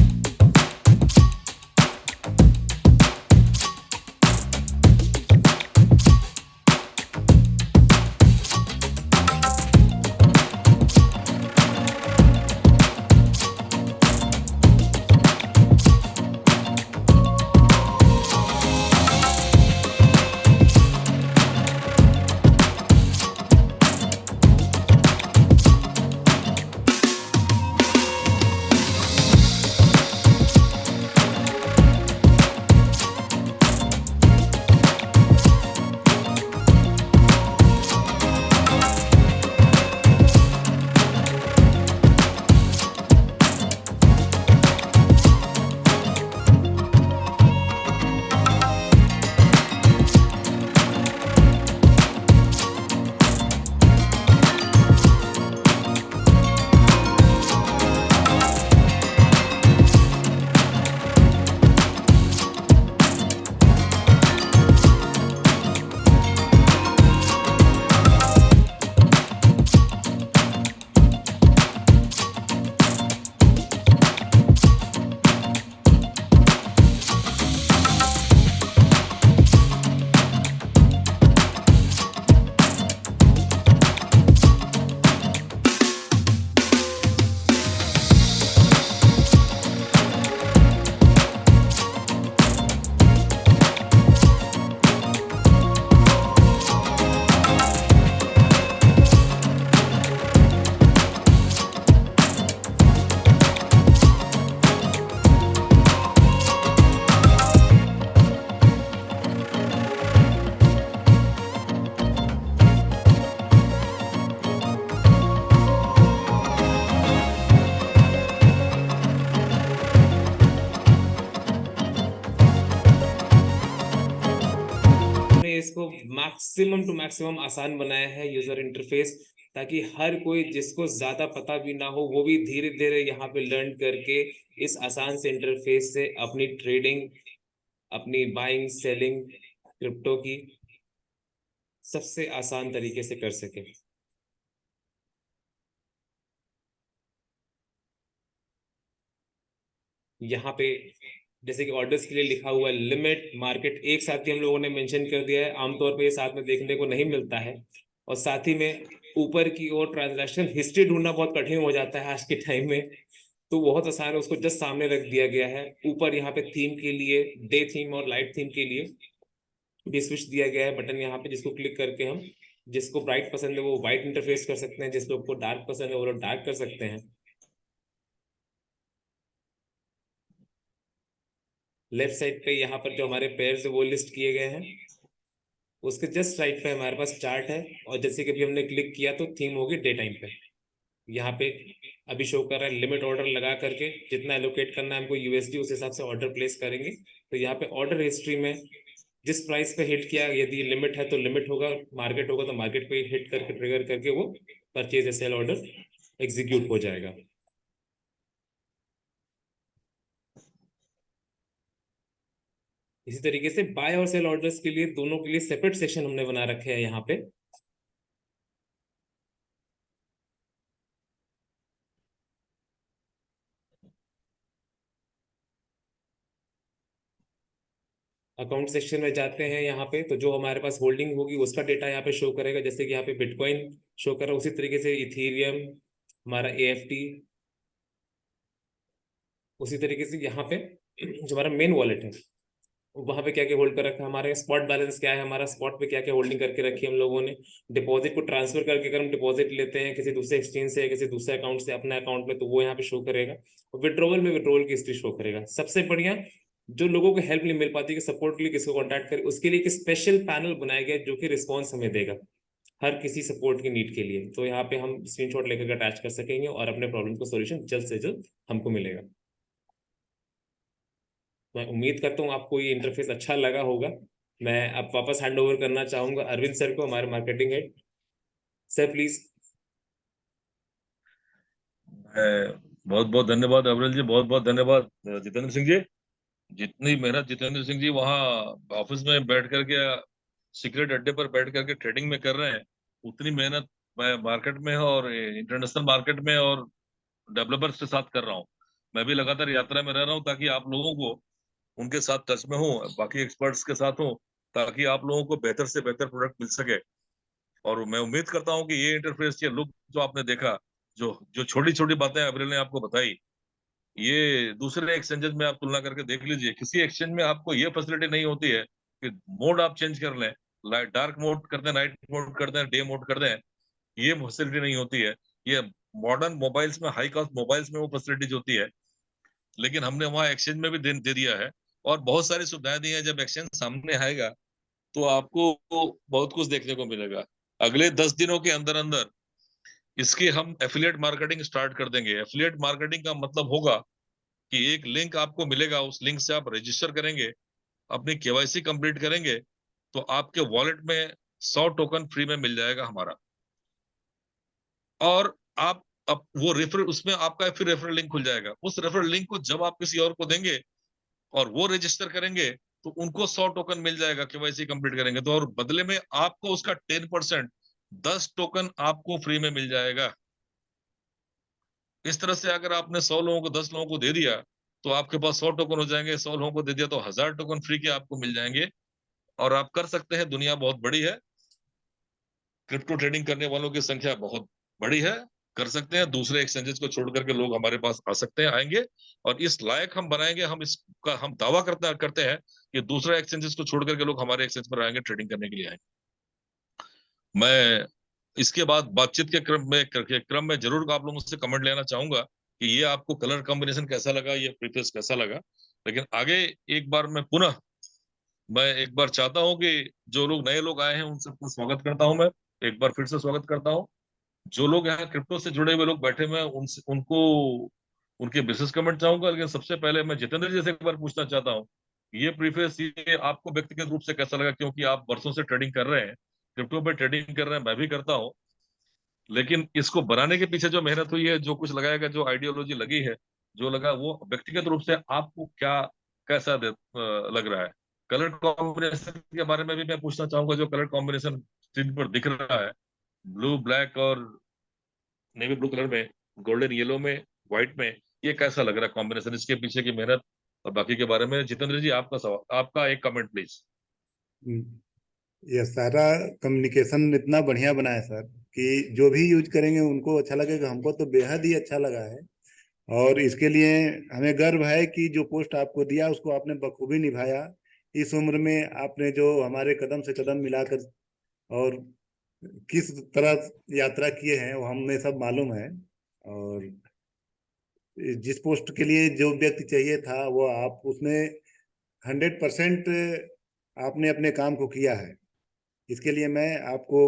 S1: इसको मैक्सिमम टू मैक्सिमम आसान बनाया है यूजर इंटरफेस, ताकि हर कोई जिसको ज्यादा पता भी ना हो वो भी धीरे धीरे यहाँ पे लर्न करके इस आसान से इंटरफेस से अपनी ट्रेडिंग, अपनी बाइंग सेलिंग क्रिप्टो की सबसे आसान तरीके से कर सके। यहाँ पे जैसे कि ऑर्डर्स के लिए लिखा हुआ है लिमिट मार्केट, एक साथ ही हम लोगों ने मेंशन कर दिया है। आमतौर पे ये साथ में देखने को नहीं मिलता है। और साथ ही में ऊपर की ओर ट्रांजैक्शन हिस्ट्री ढूंढना बहुत कठिन हो जाता है आज के टाइम में, तो बहुत आसान है, उसको जस्ट सामने रख दिया गया है। ऊपर यहाँ पे थीम के लिए डे थीम और लाइट थीम के लिए भी स्विच दिया गया है बटन यहाँ पे, जिसको क्लिक करके हम जिसको ब्राइट पसंद है वो व्हाइट इंटरफेस कर सकते हैं, जिस लोग को डार्क पसंद है वो लोग डार्क कर सकते हैं। लेफ्ट साइड पे यहाँ पर जो हमारे पेयर्स है वो लिस्ट किए गए हैं। उसके जस्ट राइट पे हमारे पास चार्ट है, और जैसे कि अभी हमने क्लिक किया तो थीम होगी डे टाइम पे। यहाँ पे अभी शो कर रहा है लिमिट ऑर्डर लगा करके जितना एलोकेट करना है हमको यूएसडी, उस हिसाब से ऑर्डर प्लेस करेंगे। तो यहाँ पे ऑर्डर हिस्ट्री में जिस प्राइस पे हिट किया, यदि लिमिट है तो लिमिट होगा, मार्केट होगा तो मार्केट पे हिट करके ट्रिगर करके वो परचेज या सेल ऑर्डर एग्जीक्यूट हो जाएगा। इसी तरीके से बाय और सेल ऑर्डर्स के लिए दोनों के लिए सेपरेट सेक्शन हमने बना रखे हैं यहाँ पे। अकाउंट सेक्शन में जाते हैं यहाँ पे, तो जो हमारे पास होल्डिंग होगी उसका डेटा यहाँ पे शो करेगा, जैसे कि यहाँ पे बिटकॉइन शो कर रहा है, उसी तरीके से इथीरियम, हमारा एएफटी, उसी तरीके से यहाँ पे जो हमारा मेन वॉलेट है वहां पे क्या क्या होल्ड कर रखा है, हमारे स्पॉट बैलेंस क्या है, हमारा स्पॉट पे क्या क्या होल्डिंग करके रखी है हम लोगों ने। डिपॉजिट को ट्रांसफर करके अगर हम डिपॉजिट लेते हैं किसी दूसरे एक्सचेंज से, किसी दूसरे अकाउंट से अपने अकाउंट में, तो वो यहाँ पे शो करेगा। और विड्रॉवल में विड्रॉवल की हिस्ट्री शो करेगा। सबसे बढ़िया, जो लोगों को हेल्प नहीं मिल पाती कि सपोर्ट के लिए किसको कॉन्टैक्ट करे, उसके लिए एक स्पेशल पैनल बनाया गया जो कि रिस्पॉन्स हमें देगा हर किसी सपोर्ट की नीड के लिए। तो यहाँ पे हम स्क्रीनशॉट लेकर अटैच कर सकेंगे और अपने प्रॉब्लम का सॉल्यूशन जल्द से जल्द हमको मिलेगा। मैं उम्मीद करता हूँ आपको ये इंटरफेस अच्छा लगा होगा। मैं अब वापस हैंड ओवर करना चाहूंगा अरविंद सर को, हमारे मार्केटिंग हेड। Sir please.
S2: बहुत बहुत धन्यवाद अविरल जी, बहुत बहुत धन्यवाद जितेंद्र सिंह जी। जितनी मेहनत जितेंद्र सिंह जी वहाँ ऑफिस में बैठ करके सीक्रेट अड्डे पर बैठ करके ट्रेडिंग में कर रहे हैं, उतनी मेहनत मैं मार्केट में और इंटरनेशनल मार्केट में और डेवलपर्स के साथ कर रहा हूँ। मैं भी लगातार यात्रा में रह रहा हूँ ताकि आप लोगों को उनके साथ टच में हूँ, बाकी एक्सपर्ट्स के साथ हूँ, ताकि आप लोगों को बेहतर से बेहतर प्रोडक्ट मिल सके। और मैं उम्मीद करता हूँ कि ये इंटरफेस, ये लुक जो आपने देखा, जो जो छोटी छोटी बातें अप्रैल ने आपको बताई, ये दूसरे एक्सचेंजेस में आप तुलना करके देख लीजिए। किसी एक्सचेंज में आपको ये फैसिलिटी नहीं होती है कि मोड आप चेंज कर लें, डार्क मोड कर दें, नाइट मोड कर दें, डे मोड कर दें, ये फैसिलिटी नहीं होती है। ये मॉडर्न मोबाइल्स में, हाई कॉस्ट मोबाइल्स में वो फैसिलिटीज होती है, लेकिन हमने वहाँ एक्सचेंज में भी दे दिया है और बहुत सारी सुविधाएं दी हैं। जब एक्सचेंज सामने आएगा तो आपको बहुत कुछ देखने को मिलेगा। अगले 10 दिनों के अंदर अंदर इसकी हम एफिलिएट मार्केटिंग स्टार्ट कर देंगे। एफिलिएट मार्केटिंग का मतलब होगा कि एक लिंक आपको मिलेगा, उस लिंक से आप रजिस्टर करेंगे, अपनी केवाईसी कंप्लीट करेंगे, तो आपके वॉलेट में 100 टोकन फ्री में मिल जाएगा हमारा। और आप अब वो रेफर, उसमें आपका फिर रेफरल लिंक खुल जाएगा। उस रेफरल लिंक को जब आप किसी और को देंगे और वो रजिस्टर करेंगे तो उनको 100 टोकन मिल जाएगा केवाईसी कंप्लीट करेंगे तो, और बदले में आपको उसका 10%, 10 टोकन आपको फ्री में मिल जाएगा। इस तरह से अगर आपने 100 लोगों को, 10 लोगों को दे दिया तो आपके पास 100 टोकन हो जाएंगे। 100 लोगों को दे दिया तो 1000 टोकन फ्री के आपको मिल जाएंगे। और आप कर सकते हैं, दुनिया बहुत बड़ी है, क्रिप्टो ट्रेडिंग करने वालों की संख्या बहुत बड़ी है, कर सकते हैं। दूसरे एक्सचेंजेस को छोड़ करके लोग हमारे पास आ सकते हैं, आएंगे, और इस लायक हम बनाएंगे, हम इसका हम दावा करते हैं कि दूसरे एक्सचेंजेस को छोड़ करके लोग हमारे एक्सचेंज पर आएंगे, ट्रेडिंग करने के लिए आएंगे। मैं इसके बाद बातचीत के क्रम में जरूर आप लोगों से कमेंट लेना चाहूंगा कि ये आपको कलर कॉम्बिनेशन कैसा लगा, ये प्रीफेस कैसा लगा। लेकिन आगे एक बार मैं एक बार चाहता हूं कि जो लोग नए लोग आए हैं उन सबको स्वागत करता हूं। मैं एक बार फिर से स्वागत करता हूं। जो लोग यहाँ क्रिप्टो से जुड़े हुए लोग बैठे हुए हैं, उनसे उनको उनके बिजनेस कमेंट चाहूंगा। लेकिन सबसे पहले मैं जितेंद्र जी से एक बार पूछना चाहता हूँ, ये प्रीफेस ये आपको व्यक्तिगत रूप से कैसा लगा? क्योंकि आप वर्षों से ट्रेडिंग कर रहे हैं, क्रिप्टो पे ट्रेडिंग कर रहे हैं, मैं भी करता हूँ। लेकिन इसको बनाने के पीछे जो मेहनत हुई है, जो कुछ लगाया गया, जो आइडियोलॉजी लगी है, जो लगा, वो व्यक्तिगत रूप से आपको क्या कैसा लग रहा है? कलर कॉम्बिनेशन के बारे में भी मैं पूछना चाहूंगा। जो कलर कॉम्बिनेशन स्क्रीन पर दिख रहा है, ब्लू ब्लैक और नेवी ब्लू कलर में, गोल्डन येलो में, व्हाइट में, ये कैसा लग रहा है कॉम्बिनेशन? इसके पीछे की मेहनत और बाकी के बारे में जितेंद्र जी, आपका सवाल, आपका एक कमेंट प्लीज।
S3: ये सारा कम्युनिकेशन इतना बढ़िया बना है सर कि जो भी यूज करेंगे उनको अच्छा लगेगा। हमको तो बेहद ही अच्छा लगा है और इसके लिए हमें गर्व है कि जो पोस्ट आपको दिया उसको आपने बखूबी निभाया। इस उम्र में आपने जो हमारे कदम से कदम मिलाकर और किस तरह यात्रा किए हैं वो हमें सब मालूम है। और जिस पोस्ट के लिए जो व्यक्ति चाहिए था वो आप उसमें 100% आपने अपने काम को किया है। इसके लिए मैं आपको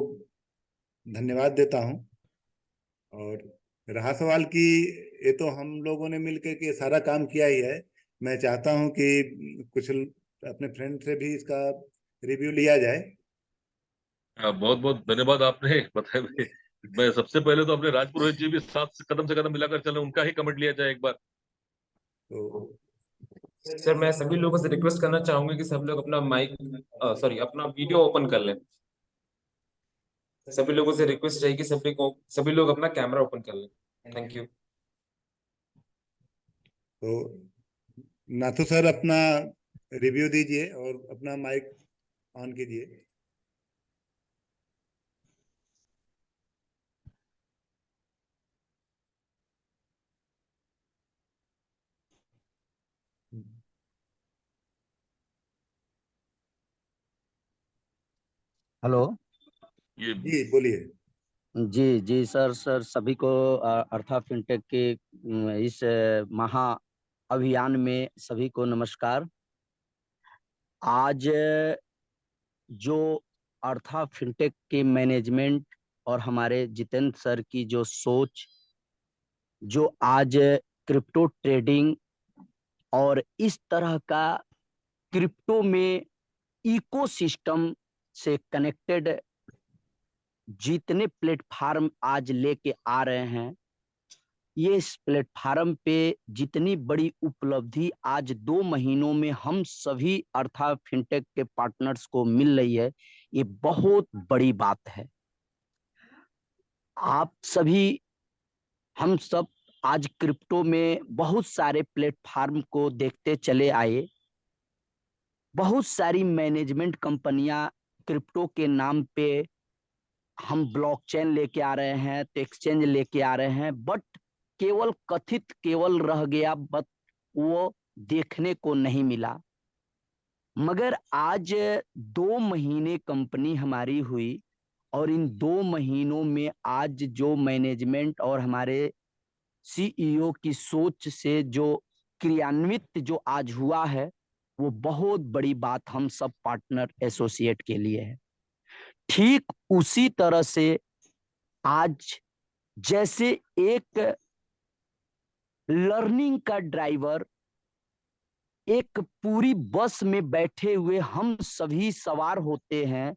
S3: धन्यवाद देता हूं। और रहा सवाल कि ये तो हम लोगों ने मिलकर के सारा काम किया ही है। मैं चाहता हूं कि कुछ अपने फ्रेंड से भी इसका रिव्यू लिया जाए।
S2: बहुत बहुत धन्यवाद आपने बताए हुए। मैं सबसे पहले तो अपने राज पुरोहित जी भी साथ से कदम मिलाकर चले, उनका ही कमेंट लिया जाए एक बार।
S3: तो
S1: सर मैं सभी लोगों से रिक्वेस्ट करना चाहूंगा कि सब लोग अपना माइक अपना वीडियो ओपन कर लें। सभी लोगों से रिक्वेस्ट रहेगी सभी लोग अपना कैमरा ओपन कर लें। Thank you.
S3: तो नाथू सर अपना रिव्यू दीजिए और अपना माइक ऑन कीजिए।
S4: हेलो।
S2: ये
S3: जी बोलिए।
S4: जी जी सर सभी को अर्था फिनटेक के इस महा अभियान में सभी को नमस्कार। आज जो अर्था फिनटेक के मैनेजमेंट और हमारे जितेंद्र सर की जो सोच, जो आज क्रिप्टो ट्रेडिंग और इस तरह का क्रिप्टो में इकोसिस्टम से कनेक्टेड जितने प्लेटफार्म आज लेके आ रहे हैं, ये इस प्लेटफार्म पे जितनी बड़ी उपलब्धि आज 2 महीनों में हम सभी अर्थात फिनटेक के पार्टनर्स को मिल रही है, ये बहुत बड़ी बात है। आप सभी, हम सब आज क्रिप्टो में बहुत सारे प्लेटफार्म को देखते चले आए। बहुत सारी मैनेजमेंट कंपनियां क्रिप्टो के नाम पे हम ब्लॉकचेन लेके आ रहे हैं, तो एक्सचेंज लेके आ रहे हैं, बट केवल कथित केवल रह गया, बट वो देखने को नहीं मिला। मगर आज 2 महीने कंपनी हमारी हुई और इन 2 महीनों में आज जो मैनेजमेंट और हमारे सीईओ की सोच से जो क्रियान्वित जो आज हुआ है, वो बहुत बड़ी बात हम सब पार्टनर एसोसिएट के लिए है। ठीक उसी तरह से आज जैसे एक लर्निंग का ड्राइवर, एक पूरी बस में बैठे हुए हम सभी सवार होते हैं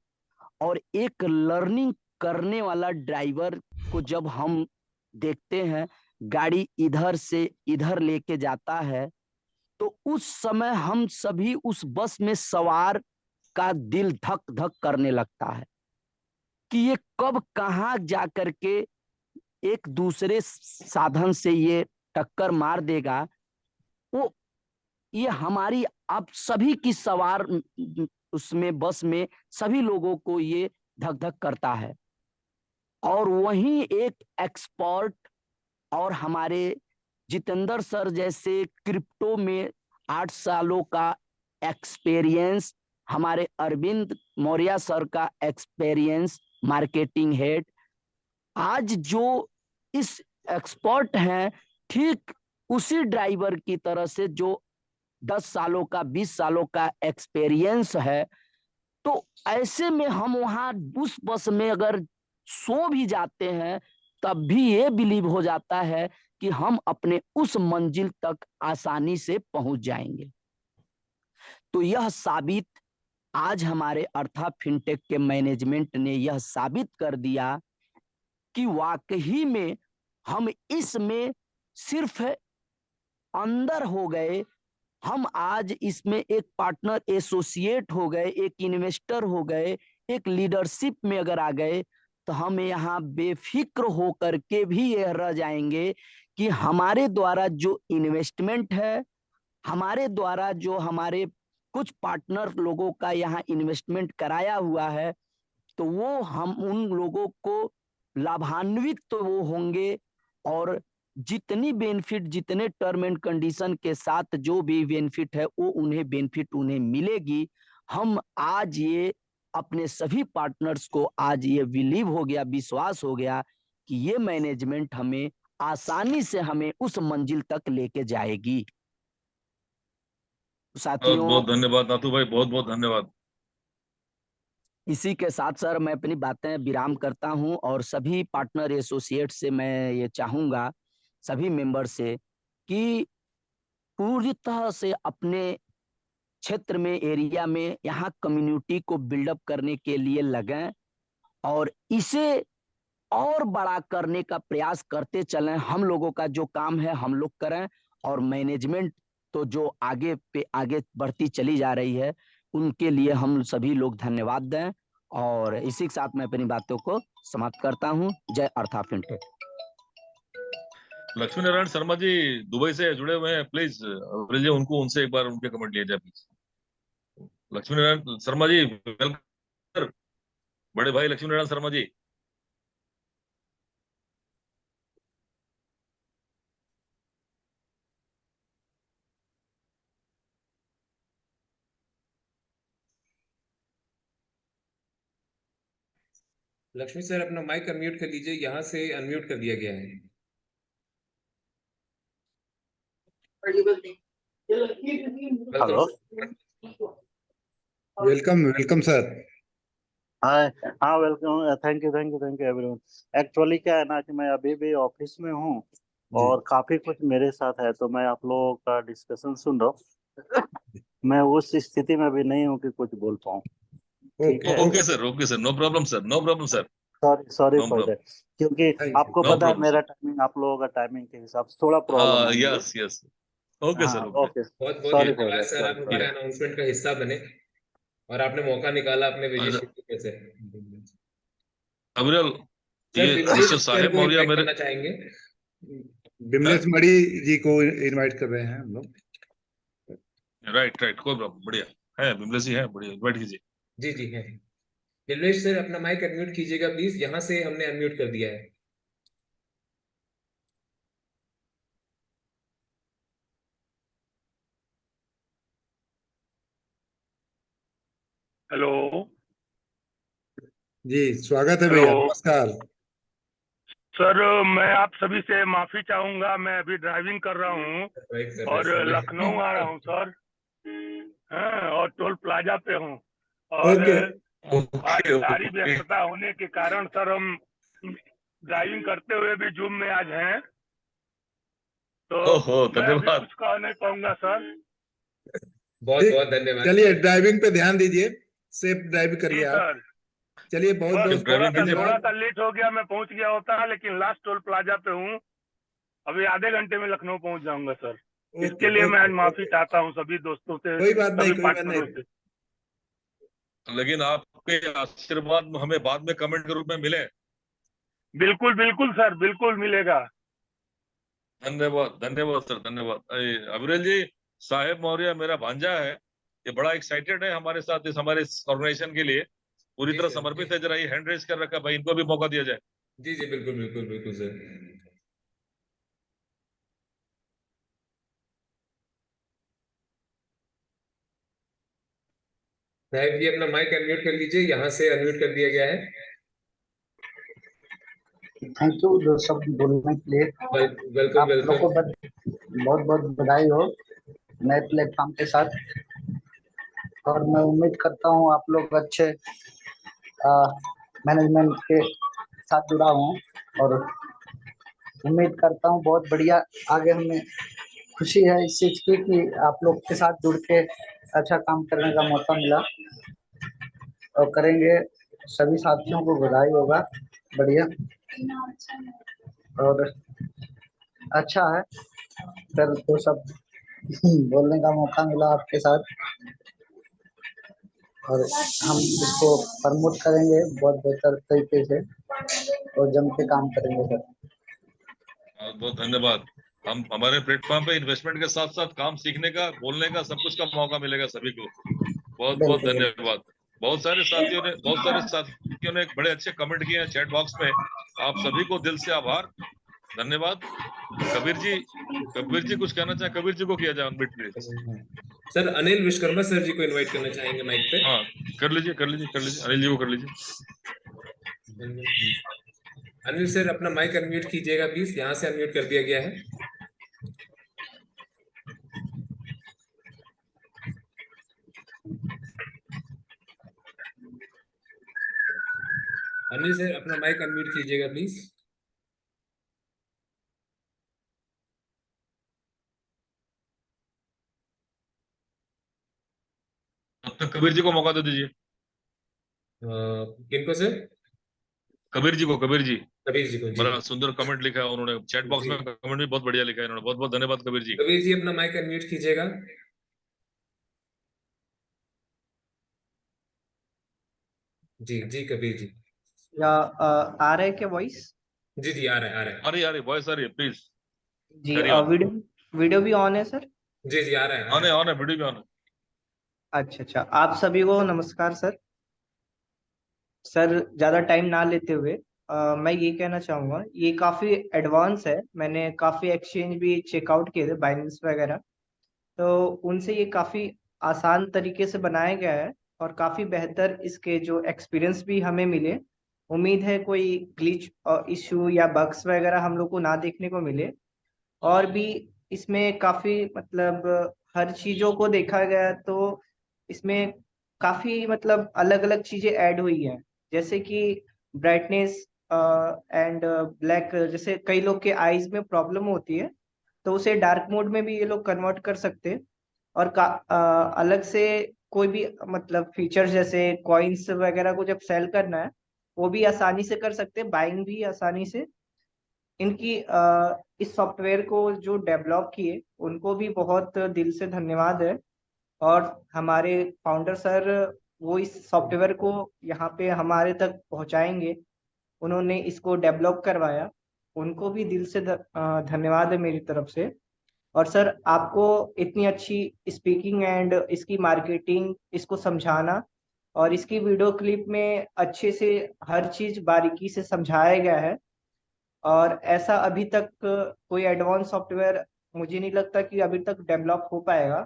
S4: और एक लर्निंग करने वाला ड्राइवर को जब हम देखते हैं, गाड़ी इधर से इधर लेके जाता है, तो उस समय हम सभी उस बस में सवार का दिल धक धक करने लगता है कि ये कब कहाँ जा करके एक दूसरे साधन से ये टक्कर मार देगा। वो ये हमारी आप सभी की सवार उसमें बस में सभी लोगों को ये धक धक करता है। और वहीं एक एक्सपर्ट और हमारे जितेंद्र सर जैसे क्रिप्टो में 8 सालों का एक्सपीरियंस, हमारे अरविंद मौर्य सर का एक्सपीरियंस मार्केटिंग हेड, आज जो इस एक्सपर्ट हैं, ठीक उसी ड्राइवर की तरह से जो 10 सालों का 20 सालों का एक्सपीरियंस है, तो ऐसे में हम वहां उस बस में अगर सो भी जाते हैं, तब भी ये बिलीव हो जाता है कि हम अपने उस मंजिल तक आसानी से पहुंच जाएंगे। तो यह साबित आज हमारे अर्था फिनटेक के मैनेजमेंट ने यह साबित कर दिया कि वाकई में हम इसमें सिर्फ अंदर हो गए, हम आज इसमें एक पार्टनर एसोसिएट हो गए, एक इन्वेस्टर हो गए, एक लीडरशिप में अगर आ गए, तो हम यहाँ बेफिक्र होकर के भी यह रह जाएंगे कि हमारे द्वारा जो इन्वेस्टमेंट है, हमारे द्वारा जो हमारे कुछ पार्टनर लोगों का यहाँ इन्वेस्टमेंट कराया हुआ है, तो वो हम उन लोगों को लाभान्वित तो वो होंगे, और जितनी बेनिफिट, जितने टर्म एंड कंडीशन के साथ जो भी बेनिफिट है, वो उन्हें बेनिफिट उन्हें मिलेगी। हम आज ये अपने सभी पार्टनर्स को आज ये बिलीव हो गया, विश्वास हो गया कि ये मैनेजमेंट हमें आसानी से हमें उस मंजिल तक लेके जाएगी।
S2: बहुत
S4: साथियों,
S2: बहुत धन्यवाद नाथू भाई, बहुत बहुत धन्यवाद।
S4: इसी के साथ सर मैं अपनी बातें विराम करता हूं और सभी पार्टनर एसोसिएट से मैं ये चाहूंगा, सभी मेंबर से, कि पूरी तरह से अपने क्षेत्र में, एरिया में, यहाँ कम्युनिटी को बिल्डअप करने के लिए लगें और इसे और बड़ा करने का प्रयास करते चलें। हम लोगों का जो काम है हम लोग करें और मैनेजमेंट तो तो जो आगे पे आगे बढ़ती चली जा रही है, उनके लिए हम सभी लोग धन्यवाद दें। और इसी के साथ मैं अपनी बातों को समाप्त करता हूं। जय अर्था फिनटेक।
S2: लक्ष्मी नारायण शर्मा जी दुबई से जुड़े हुए हैं, प्लीज अग्रज जी उनको, उनसे एक बार उनके कमेंट लिए जाए प्लीज। लक्ष्मी नारायण शर्मा जी वेलकम, बड़े भाई लक्ष्मी नारायण शर्मा जी।
S1: लक्ष्मी सर अपना माइक अनम्यूट कर लीजिए, यहाँ से अनम्यूट कर दिया गया है।
S5: Hello,
S3: welcome welcome sir.
S5: हाँ हाँ, welcome, thank you thank you thank you everyone. Actually क्या है ना कि मैं अभी भी ऑफिस में हूँ
S3: जी
S5: और काफी कुछ मेरे साथ है, तो मैं आप लोगों का डिस्कशन सुन रहा हूँ। मैं उस स्थिति में भी नहीं हूँ कि कुछ बोल पाऊँ। ठीक
S3: ओके
S5: है,
S2: okay sir, no problem sir, no problem sir,
S5: sorry sorry
S2: no
S5: for
S2: problem,
S5: that. क्योंकि
S3: थैंक यू।
S5: आपको
S2: नो
S5: पता है
S2: प्रॉब्लम
S5: मेरा
S2: सर।
S5: टाइमिंग आप लोगों का टाइमिंग के हिसाब से थोड़ा प्रॉब्लम
S2: हाँ
S5: है मुझे।
S2: यस यस, ओके
S5: हाँ
S2: सर, ओके।
S5: ओके,
S1: बहुत बहुत
S5: सॉरी फॉर
S1: धन्यवाद
S5: दैट,
S1: सर,
S5: सॉरी
S1: आप
S5: फॉर
S1: हमारे
S5: दैट।
S1: अनाउंसमेंट का हिस्सा बने और आपने मौका निकाला अपने विजय
S2: अच्छा,
S1: शेट्टी से।
S2: अविरल,
S1: सर
S2: ये
S1: बिमलेश
S2: मिस्टर
S1: सर
S2: साहेब
S1: को
S2: मौर्य
S1: इनवाइट
S2: मेरे,
S1: करना चाहेंगे।
S3: बिमलेश
S2: सर
S3: मणि जी को इनवाइट कर रहे हैं हम लोग।
S2: राइट राइट, कोई प्रॉब्लम, बढ़िया है, बिमलेश जी है, बढ़िया, इनवाइट कीजिए।
S1: जी जी है। बिमलेश सर अपना माइक अनम्यूट कीजिएगा प्लीज, यहाँ से हमने अनम्यूट कर दिया है।
S6: हेलो
S3: जी स्वागत है
S6: हेलो
S3: भैया, नमस्कार।
S6: सर, मैं आप सभी से माफी चाहूंगा, मैं अभी ड्राइविंग कर रहा हूँ
S1: राइट कर रहे
S6: और लखनऊ आ रहा
S1: सर।
S6: हूँ सर। हाँ, और टोल प्लाजा पे हूँ और
S3: ओके
S6: आज
S2: ओके
S6: सारी
S2: ओके,
S6: व्यस्तता होने के कारण सर हम ड्राइविंग करते हुए भी जूम में आज हैं, तो
S2: ओहो
S6: मैं अभी
S2: धन्यवाद।
S6: कुछ कह नहीं पाऊंगा सर।
S1: बहुत
S3: ठीक,
S1: बहुत धन्यवाद
S3: चलिए
S1: सर।
S3: ड्राइविंग पे ध्यान दीजिए, सेफ ड्राइव करिए
S6: जी
S3: आप।
S6: सर,
S3: चलिए बहुत
S6: बस
S2: सिर्फ
S3: बहुत
S6: थोड़ा
S2: ड्राइविंग
S6: सा
S2: कीजिए।
S6: थोड़ा
S3: धन्यवाद।
S6: सा लेट हो गया, मैं पहुंच गया होता, लेकिन लास्ट टोल प्लाजा पे हूँ। अभी आधे घंटे में लखनऊ पहुंच जाऊंगा सर।
S3: ओके
S6: इसके लिए मैं आज
S3: ओके
S6: माफी
S3: ओके,
S6: चाहता हूँ सभी दोस्तों से,
S3: कोई बात नहीं,
S6: सभी
S3: कोई बात नहीं।
S6: पार्टनरों से।
S2: लेकिन आपके आशीर्वाद हमें बाद में कमेंट के रूप में मिले।
S6: बिल्कुल बिल्कुल सर, बिल्कुल मिलेगा।
S2: धन्यवाद धन्यवाद सर, धन्यवाद। अविरल जी, साहेब मौर्य मेरा भांजा है, ये बड़ा एक्साइटेड है हमारे साथ, इस हमारे ऑर्गेनाइजेशन के लिए पूरी
S1: जी
S2: तरह
S1: सर जी।
S2: समर्पित है। जरा ये हैंड रेज कर रखा, भाई इनको भी मौका दिया जाए।
S1: जी जी बिल्कुल बिल्कुल बिल्कुल सर। साहिब जी अपना माइक अनम्यूट कर लीजिए, यहाँ से अनम्यूट कर दिया गया है।
S7: थैंक यू जो सब बोलने के लिए।
S1: वेलकम
S7: आप लोग
S1: वेलकम।
S7: को बहुत बहुत बधाई हो नए प्लेटफॉर्म के साथ, और मैं उम्मीद करता हूँ आप लोग अच्छे मैनेजमेंट के साथ जुड़ा हूँ, और उम्मीद करता हूँ बहुत बढ़िया आगे हमें खुशी है इस चीज की कि आप लोग के साथ जुड़ के अच्छा काम करने का मौका मिला, और करेंगे। सभी साथियों को बधाई होगा, बढ़िया और अच्छा है सर, तो सब बोलने का मौका मिला आपके साथ, और हम इसको प्रमोट करेंगे बहुत बेहतर तरीके से और जम के काम करेंगे सर।
S2: बहुत बहुत धन्यवाद। हम हमारे प्लेटफॉर्म पे इन्वेस्टमेंट के साथ साथ काम सीखने का, बोलने का, सब कुछ का मौका मिलेगा सभी को। बहुत बहुत
S7: बिल्कुल बिल्कुल।
S2: धन्यवाद। बहुत सारे साथियों ने बड़े अच्छे कमेंट किए हैं चैट बॉक्स में, आप सभी को दिल से आभार, धन्यवाद। कबीर जी कुछ कहना चाहें, कबीर जी को किया जाए unmute please.
S1: Sir Anil Vishwakarma sir ji को इनवाइट करना चाहेंगे माइक पे।
S2: हाँ कर लीजिए, कर लीजिए, कर लीजिए, अनिल जी को कर लीजिए।
S1: अनिल सर अपना माइक अनम्यूट कीजिएगा प्लीज, यहाँ से अनम्यूट कर दिया गया है। अनिल सर अपना माइक अनम्यूट कीजिएगा प्लीज।
S2: तब तक कबीर जी को मौका दे दीजिए।
S1: किनको सर?
S2: कबीर जी को, कबीर जी
S1: कबीर जी को। जी
S2: बड़ा सुंदर कमेंट लिखा है उन्होंने, चैट बॉक्स
S1: जी
S2: में कमेंट भी बहुत बढ़िया लिखा है इन्होंने, बहुत बहुत धन्यवाद कबीर जी।
S1: कबीर जी, अपना माइक अनम्यूट कीजिएगा। जी जी कबीर जी।
S7: या आ रहा है क्या वॉइस?
S1: जी जी, आ रहा है, आ रहा है।
S2: अरे वॉइस आ रही है, please
S7: ji
S2: carry on.
S7: Video भी ऑन है सर?
S1: जी जी, आ रहा है, आ
S2: ऑन
S1: रहा
S2: है,
S1: है।
S2: ऑन है, वीडियो भी ऑन है।
S7: अच्छा, आप सभी को नमस्कार सर। सर ज्यादा टाइम ना लेते हुए मैं ये कहना चाहूंगा, ये काफी एडवांस है। मैंने काफी एक्सचेंज भी चेकआउट किए थे, बाइनेंस वगैरह, तो उनसे ये काफी आसान तरीके से बनाया गया है और काफी बेहतर इसके जो एक्सपीरियंस भी हमें मिले। उम्मीद है कोई ग्लिच इशू या बग्स वगैरह हम लोग को ना देखने को मिले। और भी इसमें काफी मतलब हर चीजों को देखा गया तो इसमें काफी मतलब अलग अलग चीजें ऐड हुई हैं, जैसे कि ब्राइटनेस एंड ब्लैक। जैसे कई लोग के आईज में प्रॉब्लम होती है तो उसे डार्क मोड में भी ये लोग कन्वर्ट कर सकते हैं। और अलग से कोई भी मतलब फीचर्स जैसे कॉइन्स वगैरह को जब सेल करना है वो भी आसानी से कर सकते हैं, बाइंग भी आसानी से। इनकी इस सॉफ्टवेयर को जो डेवलप किए उनको भी बहुत दिल से धन्यवाद है। और हमारे फाउंडर सर वो इस सॉफ्टवेयर को यहाँ पे हमारे तक पहुँचाएंगे, उन्होंने इसको डेवलप करवाया, उनको भी दिल से धन्यवाद है मेरी तरफ से। और सर आपको इतनी अच्छी स्पीकिंग एंड इसकी मार्केटिंग, इसको समझाना और इसकी वीडियो क्लिप में अच्छे से हर चीज बारीकी से समझाया गया है। और ऐसा अभी तक कोई एडवांस सॉफ्टवेयर मुझे नहीं लगता कि अभी तक डेवलप हो पाएगा,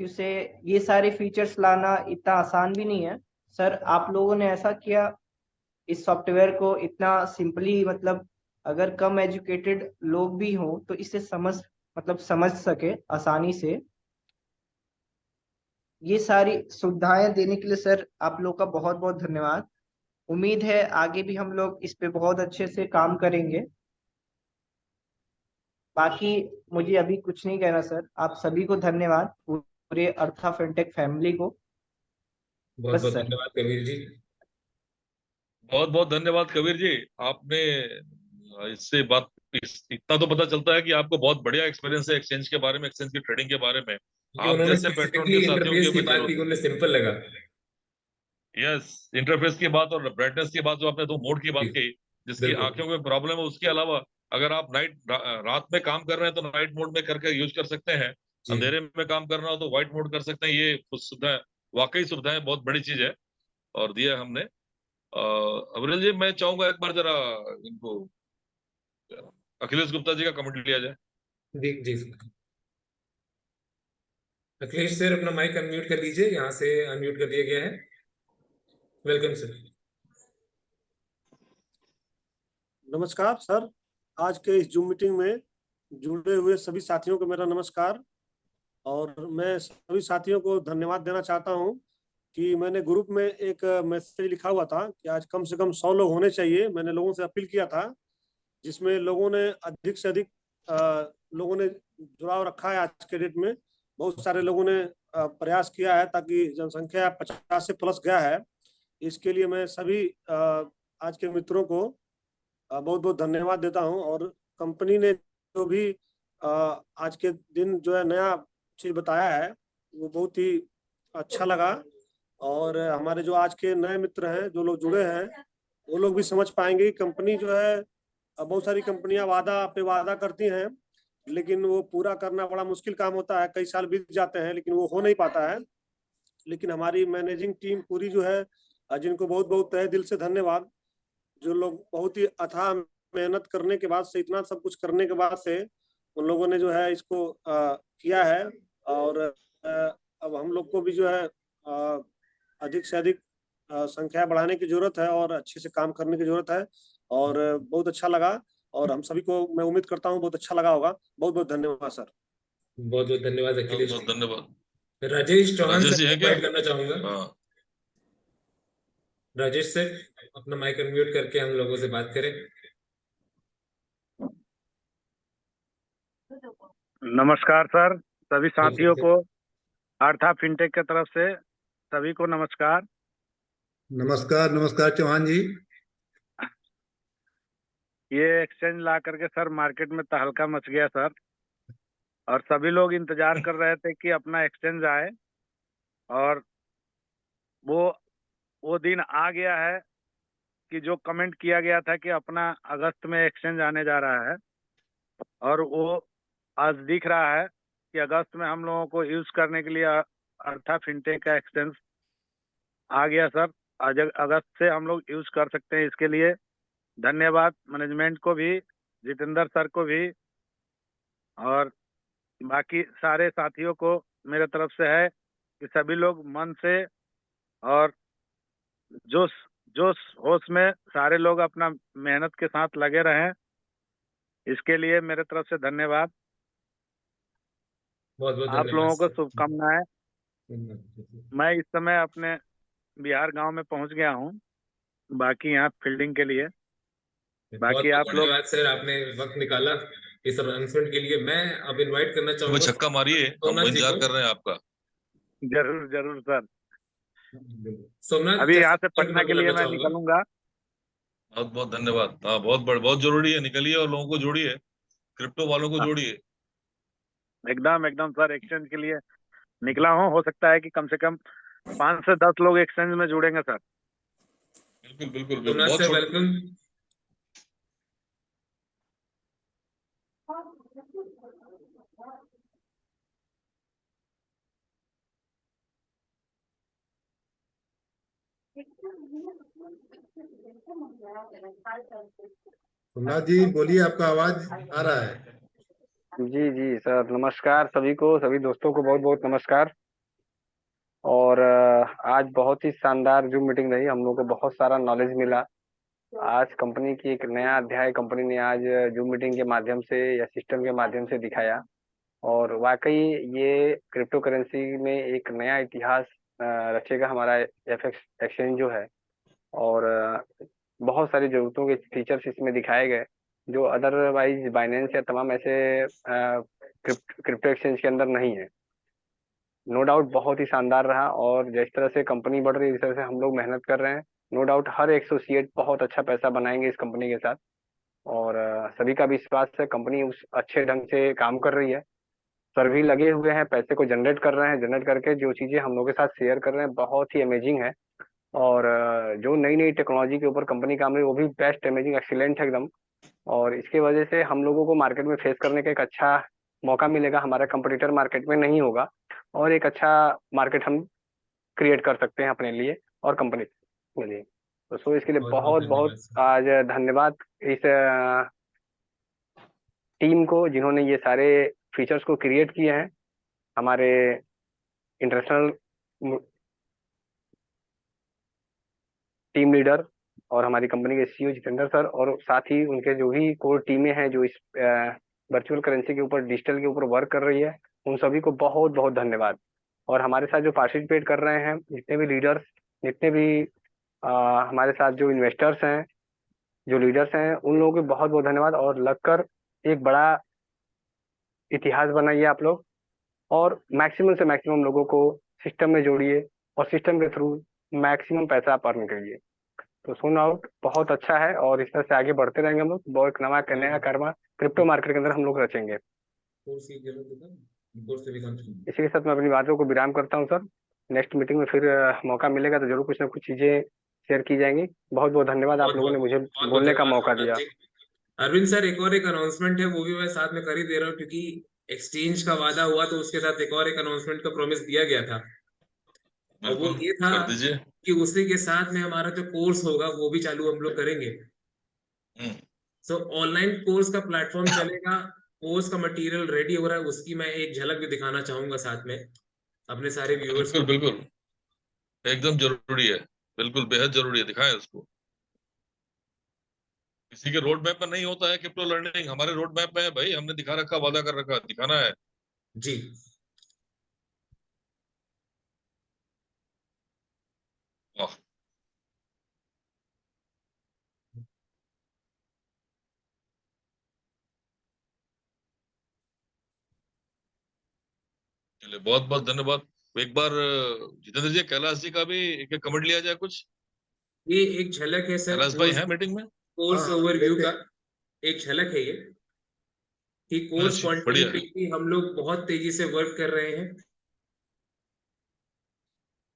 S7: कि उसे ये सारे फीचर्स लाना इतना आसान भी नहीं है। सर आप लोगों ने ऐसा किया, इस सॉफ्टवेयर को इतना सिंपली, मतलब अगर कम एजुकेटेड लोग भी हों तो इसे समझ सके आसानी से। ये सारी सुविधाएं देने के लिए सर आप लोग का बहुत बहुत धन्यवाद। उम्मीद है आगे भी हम लोग इस पे बहुत अच्छे से काम करेंगे। बाकी मुझे अभी कुछ नहीं कहना सर, आप सभी को धन्यवाद, पूरे अर्था फिनटेक फैमिली को।
S1: बहुत
S7: बस
S1: बहुत
S7: सर।
S1: धन्यवाद कबीर जी।
S2: बहुत बहुत धन्यवाद कबीर जी। आपने इससे बात इतना तो पता चलता है कि आपको बहुत बढ़िया एक्सपीरियंस है एक्सचेंज के बारे में, एक्सचेंज की ट्रेडिंग के बारे में।
S1: क्योंकि
S2: आप
S1: उन्होंने
S2: जैसे पेट्रोन
S1: स्पेसिफिकली
S2: के साथियों की
S1: इंटरफेस की
S2: हमें
S1: बात की,
S2: जरूरत है।
S1: उन्हें सिंपल लगा।
S2: यस, इंटरफेस की बात और ब्राइटनेस की बात, जो आपने दो मोड की
S1: जी,
S2: बात कही, जिसकी
S1: बिल्कुल।
S2: आंखों में प्रॉब्लम है, उसके अलावा अगर आप रात में काम कर रहे हैं तो नाइट मोड में करके यूज कर सकते हैं।
S1: जी
S2: अंधेरे में काम करना हो तो व्हाइट मोड कर सकते हैं। ये सुविधा, वाकई सुविधाएं बहुत बड़ी चीज है और दिया है हमने। अविरल जी, मैं चाहूंगा एक बार जरा इनको, अखिलेश गुप्ता जी का कमेंट लिया जाए।
S1: जी जी। अखिलेश सर, अपना माइक अनम्यूट कर लीजिए, यहाँ से अनम्यूट कर दिया गया है। Welcome sir.
S8: नमस्कार सर, आज के इस जूम मीटिंग में जुड़े हुए सभी साथियों को मेरा नमस्कार। और मैं सभी साथियों को धन्यवाद देना चाहता हूं कि मैंने ग्रुप में एक मैसेज लिखा हुआ था कि आज कम से कम 100 लोग होने चाहिए। मैंने लोगों से अपील किया था, जिसमें लोगों ने अधिक से अधिक लोगों ने जुड़ाव रखा है। आज के डेट में बहुत सारे लोगों ने प्रयास किया है ताकि जनसंख्या 50 से प्लस गया है। इसके लिए मैं सभी आज के मित्रों को बहुत बहुत धन्यवाद देता हूं। और कंपनी ने जो भी आज के दिन जो है नया चीज बताया है वो बहुत ही अच्छा लगा। और हमारे जो आज के नए मित्र हैं, जो लोग जुड़े हैं, वो लोग भी समझ पाएंगे कि कंपनी जो है, बहुत सारी कंपनियां वादा पे वादा करती हैं लेकिन वो पूरा करना बड़ा मुश्किल काम होता है। कई साल बीत जाते हैं लेकिन वो हो नहीं पाता है। लेकिन हमारी मैनेजिंग टीम पूरी जो है, जिनको बहुत बहुत तहे दिल से धन्यवाद, जो लोग बहुत ही अथाह मेहनत करने के बाद से, इतना सब कुछ करने के बाद से उन लोगों ने जो है इसको किया है। और अब हम लोग को भी जो है अधिक से अधिक संख्या बढ़ाने की जरूरत है और अच्छे से काम करने की जरूरत है। और बहुत अच्छा लगा और हम सभी को, मैं उम्मीद करता हूँ बहुत अच्छा लगा होगा। बहुत बहुत धन्यवाद सर।
S1: बहुत बहुत धन्यवाद
S2: बहुत
S1: अखिलेश
S2: बहुत
S1: जी।
S2: धन्यवाद।
S1: राजेश चौहान
S2: राजेश
S1: सर
S2: जी
S1: को
S2: हैं क्या?
S1: इनवाइट करना चाहूंगा।
S2: हाँ,
S1: राजेश सर, अपना माइक अनम्यूट करके हम लोगों से बात करें।
S6: नमस्कार सर, सभी साथियों
S1: बिल्कुल
S6: को अर्था फिनटेक की तरफ से सभी को नमस्कार।
S3: नमस्कार नमस्कार चौहान जी।
S9: ये एक्सचेंज ला करके सर मार्केट में तहलका मच गया सर, और सभी लोग इंतजार कर रहे थे कि अपना एक्सचेंज आए, और वो दिन आ गया है कि जो कमेंट किया गया था कि अपना अगस्त में एक्सचेंज आने जा रहा है, और वो आज दिख रहा है कि अगस्त में हम लोगों को यूज करने के लिए अर्था फिनटेक का एक्सचेंज आ गया सर। आज अगस्त से हम लोग यूज कर सकते हैं। इसके लिए धन्यवाद मैनेजमेंट को भी, जितेंद्र सर को भी, और बाकी सारे साथियों को मेरे तरफ से है कि सभी लोग मन से और जोश जोश होश में सारे लोग अपना मेहनत के साथ लगे रहें। इसके लिए मेरे तरफ से धन्यवाद।
S1: बहुत बहुत
S9: आप लोगों को
S1: धन्यवाद।
S9: शुभकामनाएं। मैं इस समय अपने बिहार गांव में पहुंच गया हूं, बाकी यहाँ फील्डिंग के लिए। बाकी आप लोग
S1: धन्यवाद सर, आपने वक्त निकाला इस अनाउंसमेंट के लिए। मैं अब इनवाइट करना
S2: वो
S1: चाहूंगा
S2: छक्का मारिए, हम
S1: सोमनाथ जी
S2: इंतजार
S1: को।
S2: कर रहे हैं आपका।
S9: जरूर जरूर सर।
S1: सोमनाथ
S9: अभी यहाँ से
S1: जस्ट
S9: पटना के लिए मैं
S1: चाहूंगा।
S9: निकलूंगा।
S2: बहुत बहुत धन्यवाद। हाँ, बहुत जरूरी है, निकलिए और लोगों को जोड़िए, क्रिप्टो वालों को जोड़िए।
S9: एकदम एकदम सर, एक्सचेंज के लिए निकला हूँ। हो सकता है कि कम से कम 5 से 10 लोग एक्सचेंज में जुड़ेंगे सर।
S2: बिल्कुल बिल्कुल बिल्कुल।
S1: सोमनाथ
S2: बहुत
S1: सर
S2: छोटा
S1: वेलकम।
S3: सोमनाथ जी बोलिए, आपका आवाज आ रहा है।
S10: जी जी सर, नमस्कार सभी को, सभी दोस्तों को बहुत बहुत नमस्कार। और आज बहुत ही शानदार जूम मीटिंग रही, हम लोग को बहुत सारा नॉलेज मिला। आज कंपनी की एक नया अध्याय कंपनी ने आज जूम मीटिंग के माध्यम से या सिस्टम के माध्यम से दिखाया, और वाकई ये क्रिप्टो करेंसी में एक नया इतिहास रचेगा हमारा एफएक्स एक्सचेंज जो है। और बहुत सारी जरूरतों के फीचर्स इसमें दिखाए गए जो अदरवाइज बाइनेंस या तमाम ऐसे क्रिप्टो एक्सचेंज के अंदर नहीं है। नो डाउट बहुत ही शानदार रहा, और जिस तरह से कंपनी बढ़ रही है, जिस तरह से हम लोग मेहनत कर रहे हैं, नो डाउट हर एसोसिएट बहुत अच्छा पैसा बनाएंगे इस कंपनी के साथ। और सभी का विश्वास है, कंपनी उस अच्छे ढंग से काम कर रही है। सर भी लगे हुए हैं, पैसे को जनरेट कर रहे हैं, जनरेट करके जो चीज़ें हम लोग के साथ शेयर कर रहे हैं बहुत ही अमेजिंग है। और जो नई नई टेक्नोलॉजी के ऊपर कंपनी काम रही है वो भी बेस्ट, अमेजिंग, एक्सीलेंट है एकदम। और इसके वजह से हम लोगों को मार्केट में फेस करने का एक अच्छा मौका मिलेगा, हमारा कंपटीटर मार्केट में नहीं होगा, और एक अच्छा मार्केट हम क्रिएट कर सकते हैं अपने लिए और कंपनी के लिए। तो सो इसके लिए बहुत बहुत आज धन्यवाद इस टीम को जिन्होंने ये सारे फीचर्स को क्रिएट किए हैं। हमारे इंटरनेशनल टीम लीडर और हमारी कंपनी के सीईओ जितेंद्र सर, और साथ ही उनके जो भी कोर टीमें हैं जो इस वर्चुअल करेंसी के ऊपर, डिजिटल के ऊपर वर्क कर रही है, उन सभी को बहुत बहुत धन्यवाद। और हमारे साथ जो पार्टिसिपेट कर रहे हैं, जितने भी लीडर्स, जितने भी हमारे साथ जो इन्वेस्टर्स हैं, जो लीडर्स हैं, उन लोगों को बहुत बहुत धन्यवाद। और लगकर एक बड़ा इतिहास बनाइए आप लोग, और मैक्सिमम से मैक्सिमम लोगों को सिस्टम में जोड़िए, और सिस्टम के थ्रू मैक्सिमम पैसा आप अर्न करिए। तो सुन आउट बहुत अच्छा है, और इस तरह से आगे बढ़ते रहेंगे हम लोग। बहुत एक नया कर्मा क्रिप्टो मार्केट के अंदर हम लोग रचेंगे। इसी के साथ मैं अपनी बातों को विराम करता हूँ सर। नेक्स्ट मीटिंग में फिर मौका मिलेगा तो जरूर कुछ ना कुछ चीजें शेयर की जाएंगी। बहुत बहुत धन्यवाद, आप लोगों ने मुझे बोलने का मौका दिया।
S1: अरविंद सर, एक और एक अनाउंसमेंट है, वो भी मैं साथ में कर ही दे रहा हूँ, क्योंकि एक्सचेंज का वादा हुआ तो उसके साथ एक और एक अनाउंसमेंट का प्रॉमिस दिया गया था। और वो ये था कि उसी के साथ में हमारा जो कोर्स होगा वो भी चालू हम लोग करेंगे। सो ऑनलाइन कोर्स का प्लेटफॉर्म चलेगा, कोर्स का मटेरियल रेडी हो रहा है, उसकी मैं एक झलक भी दिखाना चाहूंगा साथ में अपने सारे व्यूअर्स को।
S2: बिल्कुल एकदम जरूरी है, बिल्कुल बेहद जरूरी है, दिखाएं उसको। किसी के रोड मैप में नहीं होता है क्रिप्टो लर्निंग, हमारे रोड मैप में है भाई, हमने दिखा रखा, वादा कर रखा, दिखाना है
S1: जी।
S2: चलिए बहुत बहुत धन्यवाद। एक बार जितेंद्र जी, कैलाश जी का भी एक कमेंट लिया जाए कुछ।
S1: ये एक झलक है सर,
S2: कैलाश भाई है मीटिंग में,
S1: कोर्स ओवरव्यू का। एक झलक है ये कि कोर्स
S2: अच्छा, बढ़िया है।
S1: कंटिन्यूटी हम लोग बहुत तेजी से वर्क कर रहे हैं।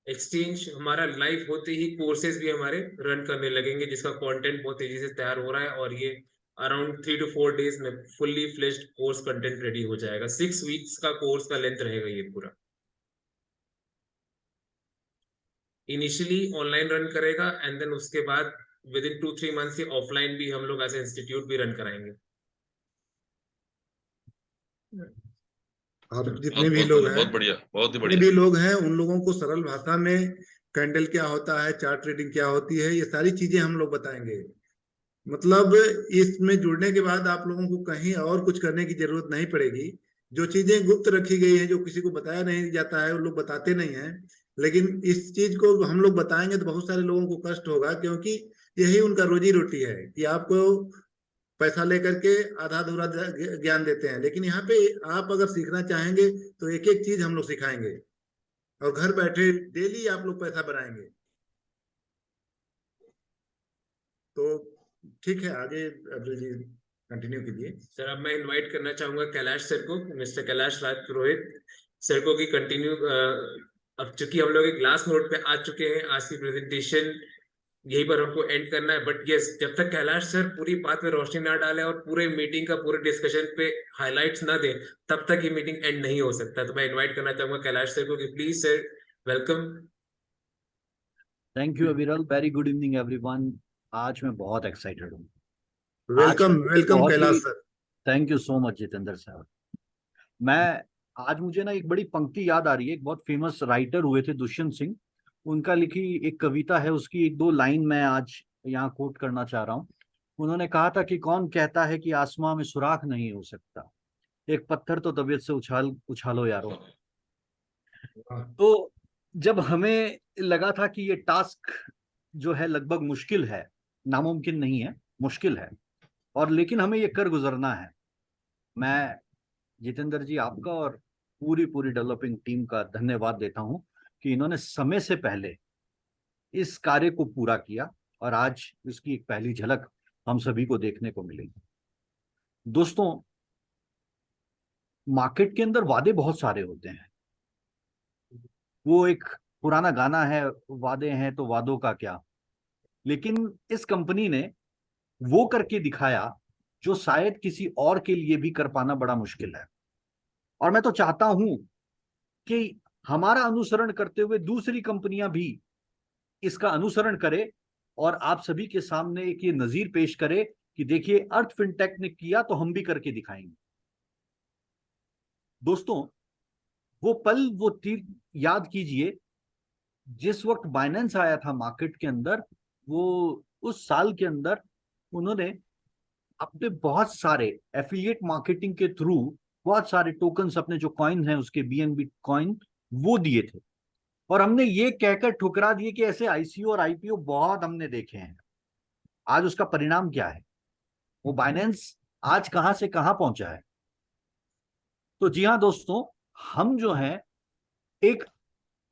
S1: एक्सचेंज हमारा लाइव होते ही कोर्सेज भी हमारे रन करने लगेंगे, जिसका कंटेंट बहुत तेजी से तैयार हो रहा है, और ये अराउंड 3 to 4 डेज में fully fleshed course content ready हो जाएगा। 6 वीक्स का कोर्स का लेंथ रहेगा ये पूरा। इनिशियली ऑनलाइन रन करेगा एंड देन उसके बाद विद इन 2-3 मंथ्स से ऑफलाइन भी हम लोग एज ए इंस्टीट्यूट भी रन कराएंगे।
S3: आप
S2: बहुत
S3: जितने भी
S2: बहुत
S3: लोग
S2: बढ़िया,
S3: हैं,
S2: बहुत बढ़िया, बहुत ही
S3: जितने
S2: बढ़िया।
S3: भी लोग हैं, उन लोगों को सरल भाषा में कैंडल क्या होता है, चार्ट ट्रेडिंग क्या होती है, ये सारी चीजें हम लोग बताएंगे। मतलब इसमें जुड़ने के बाद आप लोगों को कहीं और कुछ करने की जरूरत नहीं पड़ेगी। जो चीजें गुप्त रखी गई हैं, जो किसी को बताया नहीं जाता है, वो लोग बताते नहीं हैं, लेकिन इस चीज को हम लोग बताएंगे तो बहुत सारे लोगों को कष्ट होगा, क्योंकि यही उनका रोजी रोटी है कि आपको पैसा लेकर के आधा अधूरा ज्ञान देते हैं। लेकिन यहाँ पे आप अगर सीखना चाहेंगे तो एक एक चीज हम लोग सिखाएंगे, और घर बैठे डेली आप लोग पैसा बनाएंगे। तो ठीक है, आगे अब्दुल जी कंटिन्यू कीजिए।
S1: सर अब मैं इनवाइट करना चाहूंगा कैलाश सर को, मिस्टर कैलाश राज पुरोहित सर को कि कंटिन्यू। अब चूंकि हम लोग एक लास्ट नोट पे आ चुके हैं, आज की प्रेजेंटेशन यहीं पर हमको एंड करना है, बट यस, जब तक कैलाश सर पूरी बात में रोशनी ना डाले और पूरे मीटिंग का पूरे डिस्कशन पे हाइलाइट्स ना दे, तब तक ये मीटिंग एंड नहीं हो सकता। तो मैं इनवाइट करना चाहूंगा कैलाश सर को कि please sir, welcome.
S4: Thank you Aviral, very good evening everyone. आज मैं बहुत एक्साइटेड हूँ।
S3: वेलकम वेलकम
S4: बहुत
S3: कैलाश
S4: ही
S3: sir.
S4: Thank you so much Jitendra साहब। मैं आज मुझे ना एक बड़ी पंक्ति याद आ रही है। एक बहुत फेमस राइटर हुए थे दुष्यंत सिंह, उनका लिखी एक कविता है, उसकी एक दो लाइन मैं आज यहाँ कोट करना चाह रहा हूँ। उन्होंने कहा था कि कौन कहता है कि आसमां में सुराख नहीं हो सकता, एक पत्थर तो तबीयत से उछालो यारो। तो जब हमें लगा था कि ये टास्क जो है लगभग मुश्किल है, नामुमकिन नहीं है, मुश्किल है, और लेकिन हमें ये कर गुजरना है, मैं जितेंद्र जी आपका और पूरी पूरी डेवलपिंग टीम का धन्यवाद देता हूं कि इन्होंने समय से पहले इस कार्य को पूरा किया और आज इसकी एक पहली झलक हम सभी को देखने को मिलेगी। दोस्तों, मार्केट के अंदर वादे बहुत सारे होते हैं। वो एक पुराना गाना है, वादे हैं तो वादों का क्या। लेकिन इस कंपनी ने वो करके दिखाया जो शायद किसी और के लिए भी कर पाना बड़ा मुश्किल है। और मैं तो चाहता हूं कि हमारा अनुसरण करते हुए दूसरी कंपनियां भी इसका अनुसरण करे और आप सभी के सामने एक ये नजीर पेश करे कि देखिए अर्थ फिनटेक ने किया तो हम भी करके दिखाएंगे। दोस्तों, वो पल, वो तीर याद कीजिए जिस वक्त बाइनेंस आया था मार्केट के अंदर। वो उस साल के अंदर उन्होंने अपने बहुत सारे एफिलिएट मार्केटिंग के थ्रू बहुत सारे टोकन्स, अपने जो कॉइन हैं उसके बीएनबी कॉइन, वो दिए थे। और हमने ये कहकर ठुकरा दिए कि ऐसे आईसीओ और आईपीओ बहुत हमने देखे हैं। आज उसका परिणाम क्या है? वो बाइनेंस आज कहां से कहां पहुंचा है। तो जी हाँ दोस्तों, हम जो हैं एक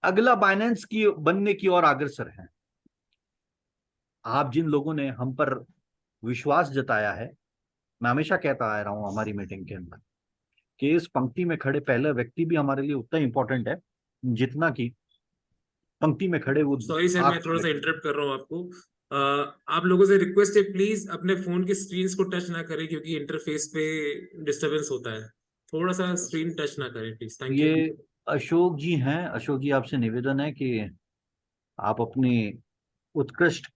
S4: अगला बाइनेंस की बनने की ओर अग्रसर हैं। आप जिन लोगों ने हम पर विश्वास जताया है, मैं हमेशा कहता आ रहा हूं हमारी मीटिंग के अंदर कि इस पंक्ति में खड़े पहला व्यक्ति भी हमारे लिए उतना इंपॉर्टेंट है जितना कि पंक्ति में खड़े वो।
S1: सॉरी सर, मैं थोड़ा सा इंटरप्ट कर रहा हूँ आपको। आप लोगों से रिक्वेस्ट है, प्लीज अपने फोन की स्क्रीन को टच ना करें, क्योंकि इंटरफेस पे डिस्टरबेंस होता है। थोड़ा सा स्क्रीन टच ना करें प्लीज, थैंक यू।
S4: ये अशोक जी हैं। अशोक जी, आपसे निवेदन है कि आप अपनी उत्कृष्ट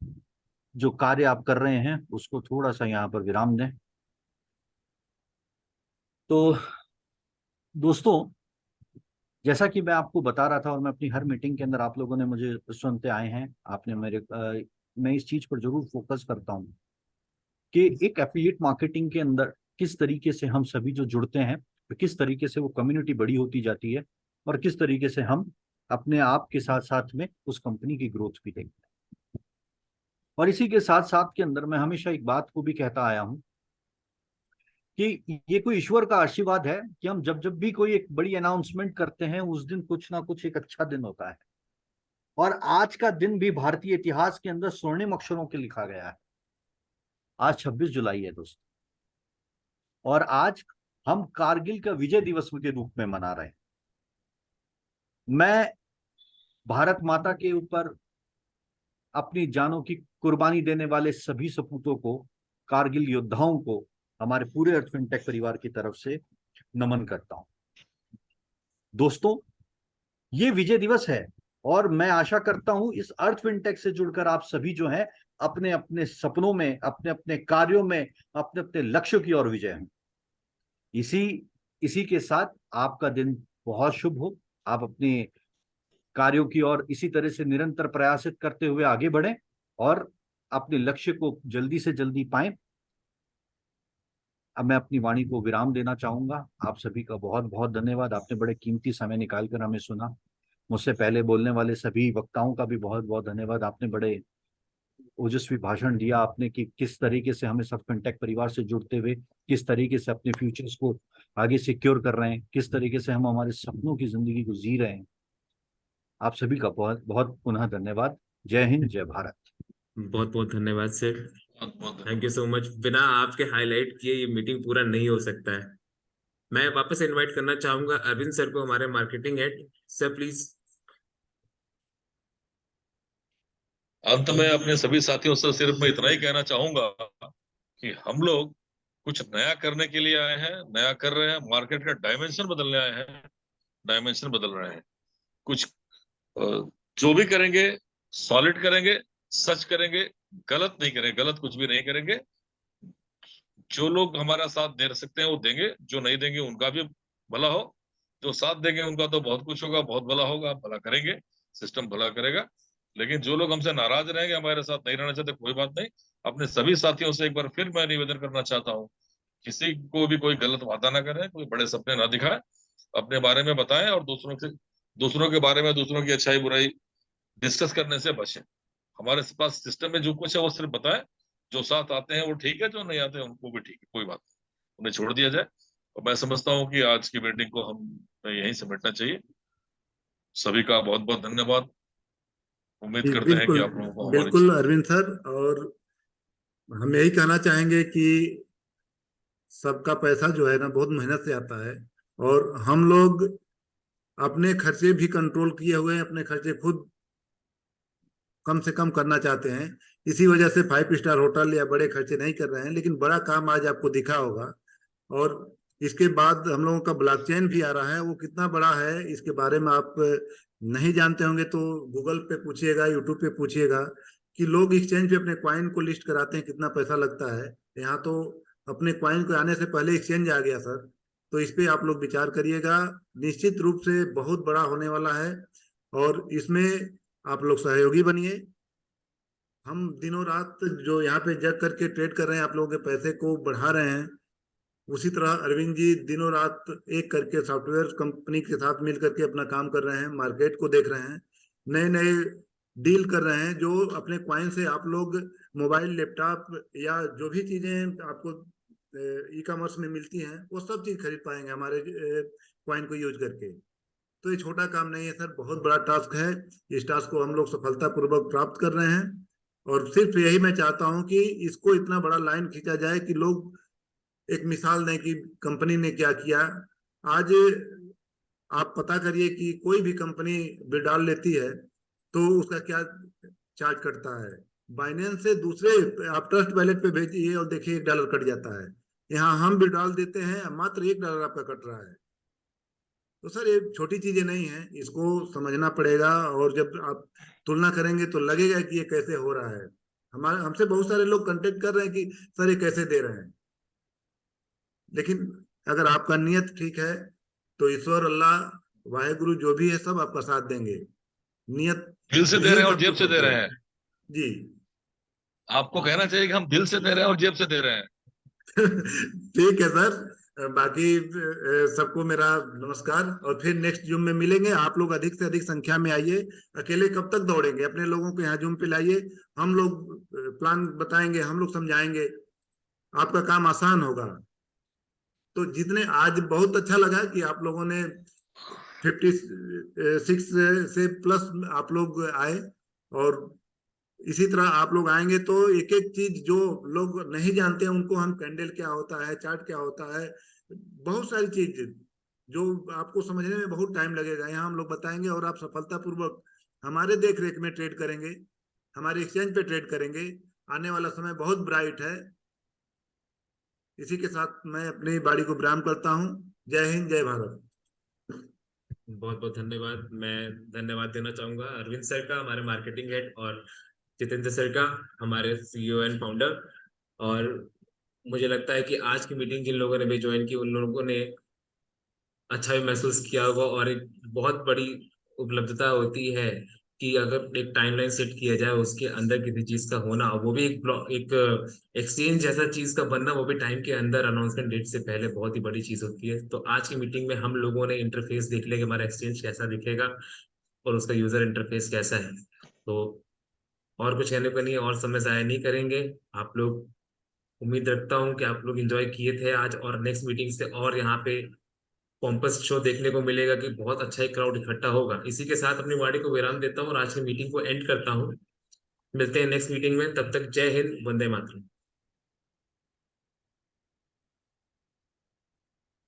S4: जो कार्य आप कर रहे हैं उसको थोड़ा सा यहाँ पर विराम दें। तो दोस्तों, जैसा कि मैं आपको बता रहा था और मैं अपनी हर मीटिंग के अंदर आप लोगों ने मुझे सुनते आए हैं, आपने मैं इस चीज पर जरूर फोकस करता हूं कि एक एफिलिएट मार्केटिंग के अंदर किस तरीके से हम सभी जो जुड़ते हैं, किस तरीके से वो कम्युनिटी बड़ी होती जाती है और किस तरीके से हम अपने आप के साथ साथ में उस कंपनी की ग्रोथ भी देखते हैं। और इसी के साथ साथ के अंदर मैं हमेशा एक बात को भी कहता आया हूं कि ये कोई ईश्वर का आशीर्वाद है कि हम जब जब भी कोई एक बड़ी अनाउंसमेंट करते हैं उस दिन कुछ ना कुछ एक अच्छा दिन होता है। और आज का दिन भी भारतीय इतिहास के अंदर स्वर्णिम अक्षरों के लिखा गया है। आज 26 जुलाई है दोस्तों।
S11: और आज हम कारगिल का विजय दिवस के रूप में मना रहे हैं। मैं भारत माता के ऊपर अपनी जानों की कुर्बानी देने वाले सभी सपूतों को, कारगिल योद्धाओं को हमारे पूरे अर्थ फिनटेक परिवार की तरफ से नमन करता हूं। दोस्तों, ये विजय दिवस है और मैं आशा करता हूं इस अर्थ फिनटेक से जुड़कर आप सभी जो हैं अपने अपने सपनों में, अपने अपने कार्यों में, अपने अपने लक्ष्यों की ओर विजय हैं। इसी के साथ आपका दिन बहुत शुभ हो। आप अपने कार्यों की ओर इसी तरह से निरंतर प्रयासित करते हुए आगे बढ़ें और अपने लक्ष्य को जल्दी से जल्दी पाएं। अब मैं अपनी वाणी को विराम देना चाहूंगा। आप सभी का बहुत बहुत धन्यवाद। आपने बड़े कीमती समय निकालकर हमें सुना। मुझसे पहले बोलने वाले सभी वक्ताओं का भी बहुत बहुत धन्यवाद। आपने बड़े ओजस्वी भाषण दिया आपने कि किस तरीके से हमें सब फिनटेक परिवार से जुड़ते हुए किस तरीके से अपने फ्यूचर्स को आगे सिक्योर कर रहे हैं, किस तरीके से हम हमारे सपनों की जिंदगी को जी रहे हैं। आप सभी का बहुत बहुत पुनः धन्यवाद। जय हिंद, जय भारत।
S1: बहुत बहुत धन्यवाद sir, thank you so much. बिना आपके हाईलाइट किए ये मीटिंग पूरा नहीं हो सकता है। मैं वापस इनवाइट करना चाहूंगा अरविंद सर को, हमारे मार्केटिंग हेड। Sir please.
S2: अंत में अपने सभी साथियों से सिर्फ मैं इतना ही कहना चाहूंगा कि हम लोग कुछ नया करने के लिए आए हैं, नया कर रहे हैं, मार्केट का डायमेंशन बदलने आए हैं, डायमेंशन बदल रहे हैं। कुछ जो भी करेंगे सॉलिड करेंगे, सच करेंगे, गलत नहीं करेंगे, गलत कुछ भी नहीं करेंगे। जो लोग हमारा साथ दे सकते हैं वो देंगे, जो नहीं देंगे उनका भी भला हो, जो साथ देंगे उनका तो बहुत कुछ होगा, बहुत भला होगा, भला करेंगे, सिस्टम भला करेगा। लेकिन जो लोग हमसे नाराज रहेंगे, हमारे साथ नहीं रहना चाहते, कोई बात नहीं। अपने सभी साथियों से एक बार फिर मैं निवेदन करना चाहता हूँ, किसी को भी कोई गलत वादा ना करें, कोई बड़े सपने ना दिखाएं, अपने बारे में बताएं और दूसरों के बारे में, दूसरों की अच्छाई बुराई डिस्कस करने से बचें। हमारे पास सिस्टम में जो कुछ है वो सिर्फ बताएं, जो साथ आते हैं वो ठीक है, जो नहीं आते हैं उनको भी ठीक है, कोई बात नहीं, उन्हें छोड़ दिया जाए। और मैं समझता हूँ कि आज की मीटिंग को हम यहीं समेटना चाहिए। सभी का बहुत बहुत धन्यवाद। उम्मीद करते हैं कि आप लोगों को हमारी
S3: बिल्कुल अरविंद सर, और हम यही कहना चाहेंगे कि सबका पैसा जो है ना बहुत मेहनत से आता है, और हम लोग अपने खर्चे भी कंट्रोल किए हुए हैं, अपने खर्चे खुद कम से कम करना चाहते हैं। इसी वजह से 5 स्टार होटल या बड़े खर्चे नहीं कर रहे हैं, लेकिन बड़ा काम आज आपको दिखा होगा। और इसके बाद हम लोगों का ब्लॉकचेन भी आ रहा है, वो कितना बड़ा है इसके बारे में आप नहीं जानते होंगे तो गूगल पे पूछिएगा, यूट्यूब पे पूछिएगा कि लोग एक्सचेंज पे अपने क्वाइन को लिस्ट कराते हैं, कितना पैसा लगता है। यहाँ तो अपने क्वाइन को आने से पहले एक्सचेंज आ गया सर। तो इस पे आप लोग विचार करिएगा, निश्चित रूप से बहुत बड़ा होने वाला है, और इसमें आप लोग सहयोगी बनिए। हम दिनों रात जो यहाँ पे जग करके ट्रेड कर रहे हैं, आप लोगों के पैसे को बढ़ा रहे हैं। उसी तरह अरविंद जी दिनों रात एक करके सॉफ्टवेयर कंपनी के साथ मिल करके अपना काम कर रहे हैं, मार्केट को देख रहे हैं, नए नए डील कर रहे हैं, जो अपने क्वाइन से आप लोग मोबाइल, लैपटॉप या जो भी चीजें आपको ई कॉमर्स में मिलती हैं वो सब चीज खरीद पाएंगे हमारे क्वाइन को यूज करके। तो ये छोटा काम नहीं है सर, बहुत बड़ा टास्क है। इस टास्क को हम लोग सफलतापूर्वक प्राप्त कर रहे हैं, और सिर्फ यही मैं चाहता हूं कि इसको इतना बड़ा लाइन खींचा जाए कि लोग एक मिसाल दें कि कंपनी ने क्या किया। आज आप पता करिए कि कोई भी कंपनी विड्रॉल लेती है तो उसका क्या चार्ज कटता है। बाइनेंस से दूसरे आप ट्रस्ट वैलेट पे भेजिए और देखिए $1 कट जाता है। यहाँ हम विड्रॉल देते हैं, मात्र $1 आपका कट रहा है। तो सर ये छोटी चीजें नहीं है, इसको समझना पड़ेगा। और जब आप तुलना करेंगे तो लगेगा कि ये कैसे हो रहा है। हमसे बहुत सारे लोग कांटेक्ट कर रहे हैं कि सर ये कैसे दे रहे हैं, लेकिन अगर आपका नियत ठीक है तो ईश्वर, अल्लाह, वाहेगुरु जो भी है सब आपका साथ देंगे। नियत
S2: दिल से दे रहे हैं और जेब से दे रहे हैं
S3: जी।
S2: आपको कहना चाहिए कि हम दिल से दे रहे हैं और जेब से दे रहे हैं।
S3: ठीक है सर, बाकी सबको मेरा नमस्कार, और फिर नेक्स्ट जूम में मिलेंगे। आप लोग अधिक से अधिक संख्या में आइए, अकेले कब तक दौड़ेंगे, अपने लोगों को यहाँ जूम पे लाइए, हम लोग प्लान बताएंगे, हम लोग समझाएंगे, आपका काम आसान होगा। तो जितने आज बहुत अच्छा लगा कि आप लोगों ने 56 से प्लस आप लोग आए, और इसी तरह आप लोग आएंगे तो एक एक चीज जो लोग नहीं जानते हैं उनको हम कैंडल क्या होता है, चार्ट क्या होता है, बहुत सारी चीज जो आपको समझने में बहुत टाइम लगेगा, यहाँ हम लोग बताएंगे और आप सफलतापूर्वक हमारे देख रेख में ट्रेड करेंगे, हमारे एक्सचेंज पे ट्रेड करेंगे। आने वाला समय बहुत ब्राइट है। इसी के साथ मैं अपनी बाड़ी को विराम करता हूँ। जय हिंद, जय भारत।
S1: बहुत बहुत धन्यवाद। मैं धन्यवाद देना चाहूंगा अरविंद सर का, हमारे मार्केटिंग हेड, और जितेंद्र सर का, हमारे सीईओ एंड फाउंडर। और मुझे लगता है कि आज की मीटिंग जिन लोगों ने भी ज्वाइन की उन लोगों ने अच्छा भी महसूस किया होगा। और एक बहुत बड़ी उपलब्धता होती है कि अगर एक टाइमलाइन सेट किया जाए उसके अंदर किसी चीज का होना, वो भी एक एक्सचेंज जैसा चीज का बनना, वो भी टाइम के अंदर, अनाउंसमेंट डेट से पहले, बहुत ही बड़ी चीज होती है। तो आज की मीटिंग में हम लोगों ने इंटरफेस देख लिया कि हमारा एक्सचेंज कैसा दिखेगा और उसका यूजर इंटरफेस कैसा है। तो और कुछ कहने को नहीं है, और समय जाया नहीं करेंगे। आप लोग, उम्मीद रखता हूँ कि आप लोग एंजॉय किए थे आज, और नेक्स्ट मीटिंग से और यहाँ पे पॉम्पस शो देखने को मिलेगा कि बहुत अच्छा ही क्राउड इकट्ठा होगा। इसी के साथ अपनी वाणी को विराम देता हूँ और आज की मीटिंग को एंड करता हूँ। मिलते हैं नेक्स्ट मीटिंग में, तब तक जय हिंद, वंदे मातरम।